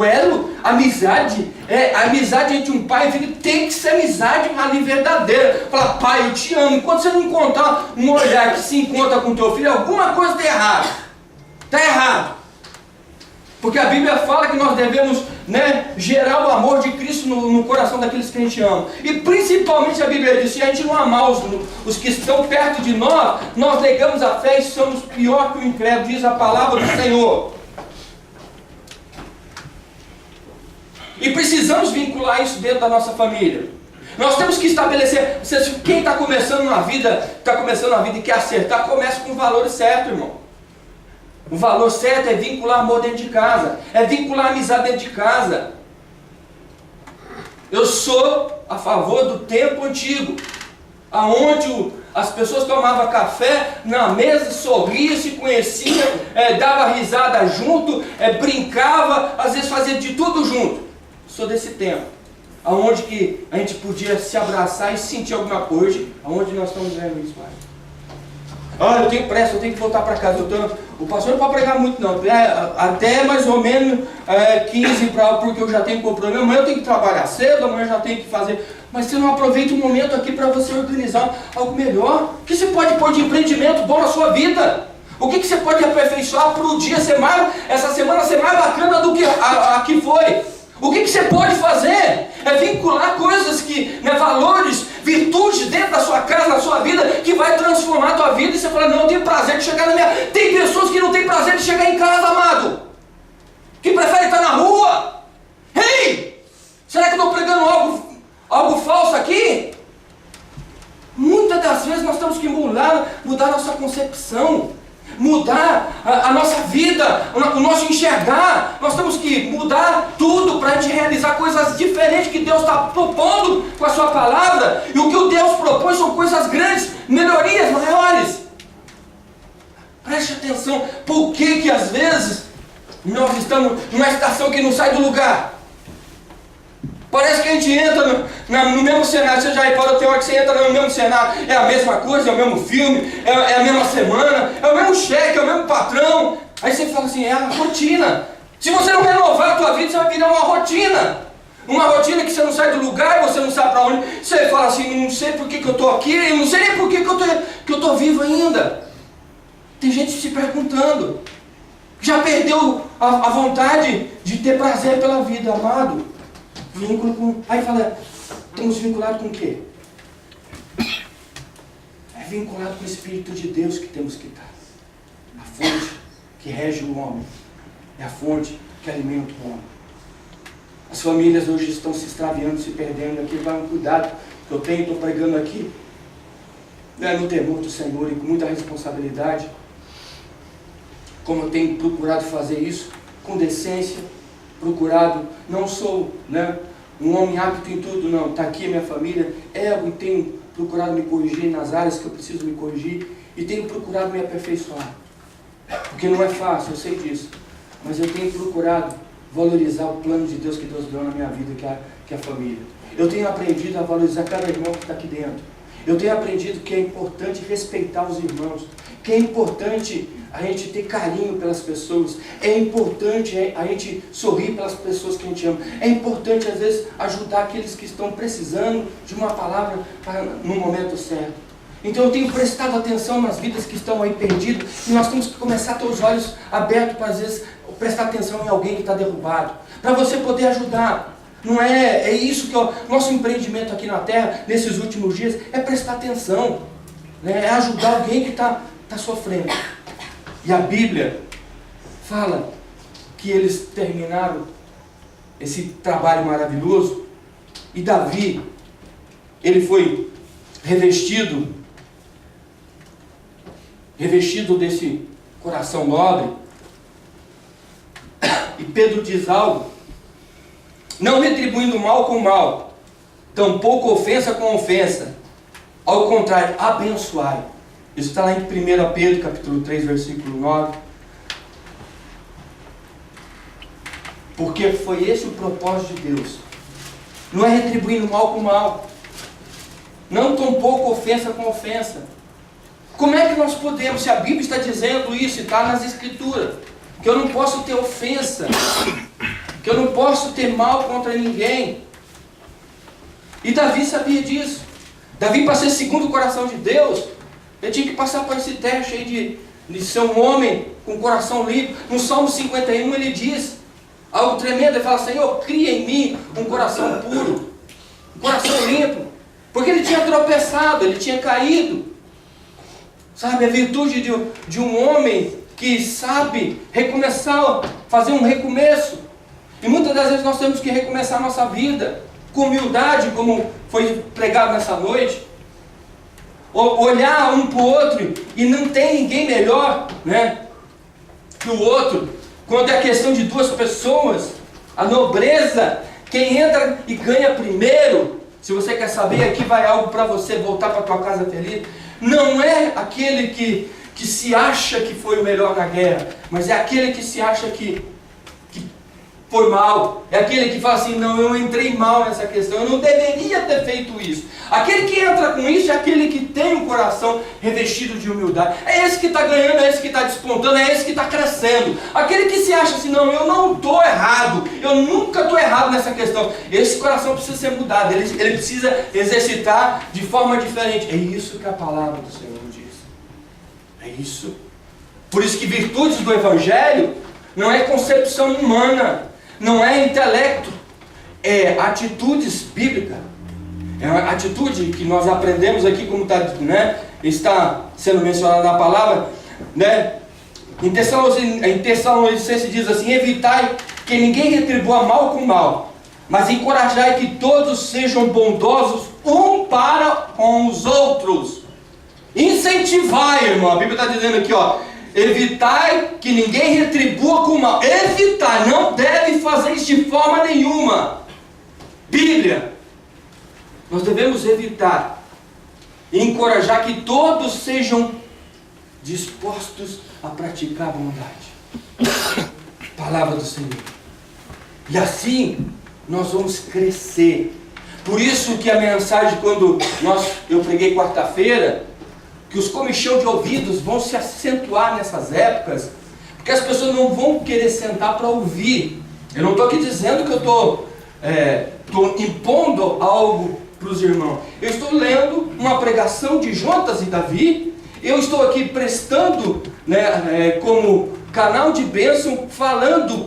elo, amizade, a amizade entre um pai e filho tem que ser amizade ali verdadeira. Fala, pai, eu te amo. Enquanto você não encontrar um olhar que se encontra com teu filho, alguma coisa está errada. Está errado. Porque a Bíblia fala que nós devemos, né, gerar o amor de Cristo no coração daqueles que a gente ama. E principalmente a Bíblia diz, se a gente não amar os que estão perto de nós, nós negamos a fé e somos pior que o incrédulo, diz a palavra do Senhor. E precisamos vincular isso dentro da nossa família. Nós temos que estabelecer, quem está começando na vida e quer acertar, começa com o valor certo, irmão. O valor certo é vincular amor dentro de casa, é vincular amizade dentro de casa. Eu sou a favor do tempo antigo, aonde as pessoas tomavam café na mesa, sorriam, se conheciam, dava risada junto, brincava, às vezes fazia de tudo junto. Sou desse tempo, aonde que a gente podia se abraçar e sentir alguma coisa, aonde nós estamos vendo isso, pai. Eu tenho pressa, eu tenho que voltar para casa. O pastor não pode pregar muito não, até mais ou menos 15 porque eu já tenho compromisso. Amanhã eu tenho que trabalhar cedo, amanhã eu já tenho que fazer. Mas você não aproveita o momento aqui para você organizar algo melhor? O que você pode pôr de empreendimento bom na sua vida? O que você pode aperfeiçoar para o dia ser mais, essa semana ser mais bacana do que a que foi? O que você pode fazer? É vincular coisas valores, virtudes dentro da sua casa, na sua vida, que vai transformar a tua vida. E você fala, não, eu tenho prazer de chegar na minha... Tem pessoas que não têm prazer de chegar em casa, amado. Que preferem estar na rua. Ei! Será que eu estou pregando algo falso aqui? Muitas das vezes nós temos que mudar a nossa concepção. Mudar a nossa vida, o nosso enxergar. Nós temos que mudar tudo para a gente realizar coisas diferentes que Deus está propondo com a sua palavra. E o que o Deus propõe são coisas grandes, melhorias maiores. Preste atenção, por que às vezes nós estamos numa estação que não sai do lugar? Parece que a gente entra no mesmo cenário. Você já reparou, tem hora que você entra no mesmo cenário, é a mesma coisa, é o mesmo filme, é a mesma semana, é o mesmo chefe, é o mesmo patrão. Aí você fala assim, é a rotina. Se você não renovar a tua vida, você vai virar uma rotina. Uma rotina que você não sai do lugar, você não sabe para onde. Você fala assim, não sei por que eu estou aqui, eu não sei nem por que eu estou vivo ainda. Tem gente se perguntando. Já perdeu a vontade de ter prazer pela vida, amado. Vínculo com... Aí fala, estamos vinculados com o quê? É vinculado com o Espírito de Deus que temos que estar. A fonte que rege o homem. É a fonte que alimenta o homem. As famílias hoje estão se extraviando, se perdendo aqui. Vai um cuidado que eu tenho, estou pregando aqui. No temor do Senhor e com muita responsabilidade. Como eu tenho procurado fazer isso, com decência. Procurado, não sou um homem apto em tudo, não. Está aqui a minha família, e tenho procurado me corrigir nas áreas que eu preciso me corrigir, e tenho procurado me aperfeiçoar. Porque não é fácil, eu sei disso. Mas eu tenho procurado valorizar o plano de Deus que Deus deu na minha vida, que é a família. Eu tenho aprendido a valorizar cada irmão que está aqui dentro. Eu tenho aprendido que é importante respeitar os irmãos, que é importante a gente ter carinho pelas pessoas, é importante a gente sorrir pelas pessoas que a gente ama, é importante às vezes ajudar aqueles que estão precisando de uma palavra no momento certo. Então eu tenho prestado atenção nas vidas que estão aí perdidas, e nós temos que começar a ter os olhos abertos para às vezes prestar atenção em alguém que está derrubado, para você poder ajudar. Não é isso que nosso empreendimento aqui na terra, nesses últimos dias, é prestar atenção, é ajudar alguém que está sofrendo. E a Bíblia fala que eles terminaram esse trabalho maravilhoso, e Davi, ele foi revestido desse coração nobre. E Pedro diz algo: não retribuindo mal com mal, tampouco ofensa com ofensa, ao contrário, abençoai. Isso está lá em 1 Pedro, capítulo 3, versículo 9. Porque foi esse o propósito de Deus. Não é retribuindo mal com mal. Não tampouco ofensa com ofensa. Como é que nós podemos, se a Bíblia está dizendo isso, está nas Escrituras, que eu não posso ter ofensa, que eu não posso ter mal contra ninguém. E Davi sabia disso. Davi, para ser segundo o coração de Deus, ele tinha que passar por esse teste aí de ser um homem com o coração limpo. No Salmo 51 ele diz algo tremendo. Ele fala, Senhor, cria em mim um coração puro, um coração limpo. Porque ele tinha tropeçado, ele tinha caído. Sabe, a virtude de um homem que sabe recomeçar, fazer um recomeço. E muitas das vezes nós temos que recomeçar a nossa vida com humildade, como foi pregado nessa noite. Olhar um para o outro e não tem ninguém melhor, né, que o outro. Quando é a questão de duas pessoas, a nobreza, quem entra e ganha primeiro. Se você quer saber, aqui vai algo para você voltar para a tua casa feliz. Não é aquele que se acha que foi o melhor na guerra, mas é aquele que se acha que foi mal. É aquele que fala assim, não, eu entrei mal nessa questão, eu não deveria ter feito isso. Aquele que entra com isso é aquele que tem um coração revestido de humildade. É esse que está ganhando, é esse que está despontando, é esse que está crescendo. Aquele que se acha assim, não, eu não estou errado, eu nunca estou errado nessa questão. Esse coração precisa ser mudado, ele precisa exercitar de forma diferente. É isso que a palavra do Senhor diz. É isso. Por isso que virtudes do Evangelho não é concepção humana, não é intelecto, é atitudes bíblicas. É uma atitude que nós aprendemos aqui, como está sendo mencionado na palavra, né? Em Tessalonicenses diz assim, evitai que ninguém retribua mal com mal, mas encorajai que todos sejam bondosos um para com os outros. Incentivai, irmão, a Bíblia está dizendo aqui, ó, evitai que ninguém retribua com mal. Evitar, não deve fazer isso de forma nenhuma. Bíblia. Nós devemos evitar e encorajar que todos sejam dispostos a praticar a bondade. Palavra do Senhor. E assim nós vamos crescer. Por isso que a mensagem, quando eu preguei quarta-feira, que os comichão de ouvidos vão se acentuar nessas épocas, porque as pessoas não vão querer sentar para ouvir. Eu não estou aqui dizendo que eu estou impondo algo para os irmãos. Eu estou lendo uma pregação de Jonatas e Davi. Eu estou aqui prestando, como canal de bênção, falando,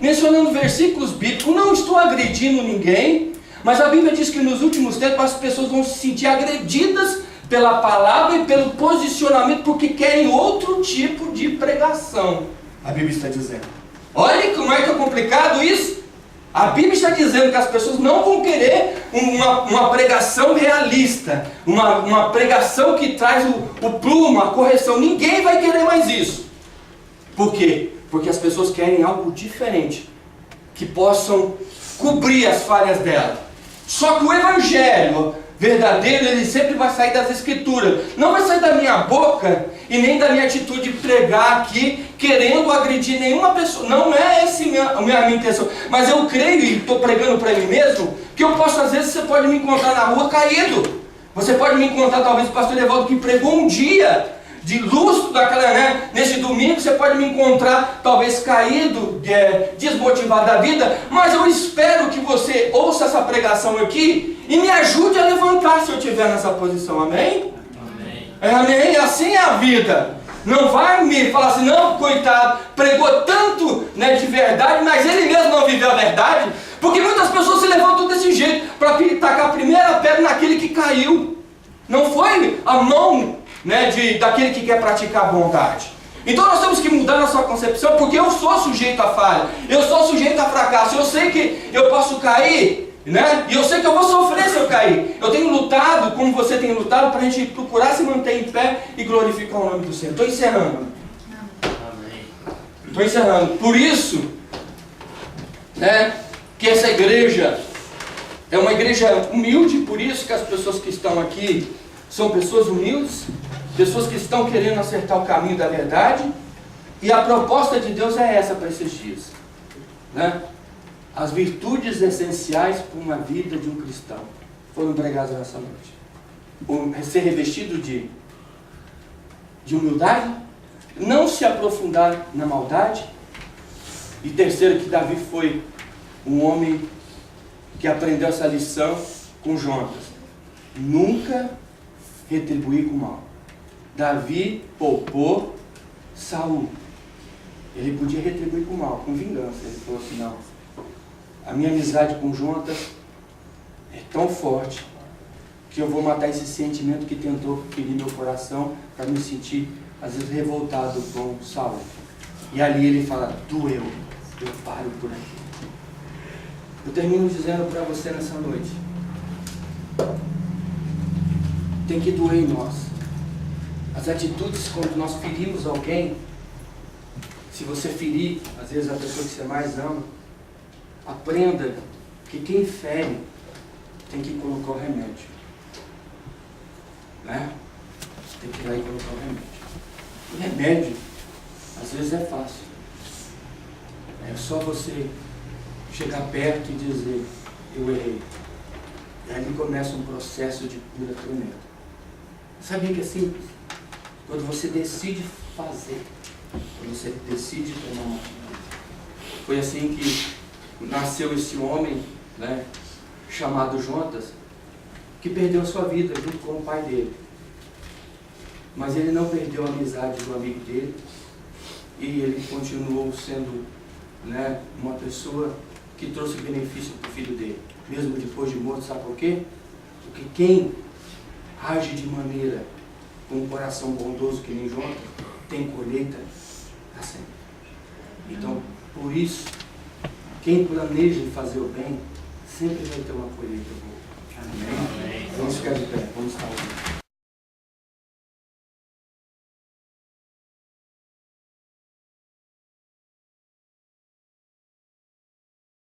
mencionando versículos bíblicos. Não estou agredindo ninguém, mas a Bíblia diz que nos últimos tempos as pessoas vão se sentir agredidas pela palavra e pelo posicionamento, porque querem outro tipo de pregação. A Bíblia está dizendo. Olha como é que é complicado isso. A Bíblia está dizendo que as pessoas não vão querer uma pregação realista, uma pregação que traz o prumo, a correção. Ninguém vai querer mais isso. Por quê? Porque as pessoas querem algo diferente, que possam cobrir as falhas dela. Só que o Evangelho verdadeiro, ele sempre vai sair das Escrituras. Não vai sair da minha boca e nem da minha atitude de pregar aqui, querendo agredir nenhuma pessoa. Não é essa a minha intenção. Mas eu creio, e estou pregando para mim mesmo, que eu posso, às vezes, você pode me encontrar na rua caído. Você pode me encontrar, talvez, o pastor Evaldo, que pregou um dia de lustro nesse domingo. Você pode me encontrar, talvez, caído, desmotivado da vida. Mas eu espero que você ouça essa pregação aqui e me ajude a levantar se eu estiver nessa posição. Amém? Amém? Assim é a vida. Não vai me falar assim, não, coitado, pregou tanto, de verdade, mas ele mesmo não viveu a verdade. Porque muitas pessoas se levantam desse jeito, para tacar a primeira pedra naquele que caiu. Não foi a mão, daquele que quer praticar a bondade. Então nós temos que mudar nossa concepção, porque eu sou sujeito a falha, eu sou sujeito a fracasso, eu sei que eu posso cair, e eu sei que eu vou sofrer se eu cair. Eu tenho lutado, como você tem lutado, para a gente procurar se manter em pé e glorificar o nome do Senhor. Estou encerrando. Estou encerrando. Por isso, que essa igreja é uma igreja humilde, por isso que as pessoas que estão aqui são pessoas humildes, pessoas que estão querendo acertar o caminho da verdade, e a proposta de Deus é essa para esses dias. As virtudes essenciais para uma vida de um cristão foram pregadas nessa noite. Ser revestido de humildade, não se aprofundar na maldade, e terceiro, que Davi foi um homem que aprendeu essa lição com Jonatas. Nunca retribuir com mal. Davi poupou Saul. Ele podia retribuir com mal, com vingança. Ele falou assim, não, a minha amizade com Jonatas é tão forte que eu vou matar esse sentimento que tentou ferir meu coração para me sentir, às vezes, revoltado com Saul. E ali ele fala, doeu, eu paro por aqui. Eu termino dizendo para você nessa noite, tem que doer em nós. As atitudes quando nós ferimos alguém, se você ferir, às vezes, a pessoa que você mais ama, aprenda que quem fere tem que colocar o remédio. Né? Tem que ir lá e colocar o remédio. O remédio, às vezes, é fácil. É só você chegar perto e dizer, eu errei. E ali começa um processo de cura tremendo. Sabia que é simples? Quando você decide fazer, quando você decide tomar uma atitude. Foi assim que nasceu esse homem, né, chamado Jonatas, que perdeu sua vida junto com o pai dele. Mas ele não perdeu a amizade do amigo dele, e ele continuou sendo, né, uma pessoa que trouxe benefício para o filho dele, mesmo depois de morto. Sabe por quê? Porque quem age de maneira com um coração bondoso que nem Jonatas, tem colheita para sempre. Então, por isso, quem planeja fazer o bem, sempre vai ter uma colheita boa. Amém? Vamos ficar de pé, vamos estar ouvindo.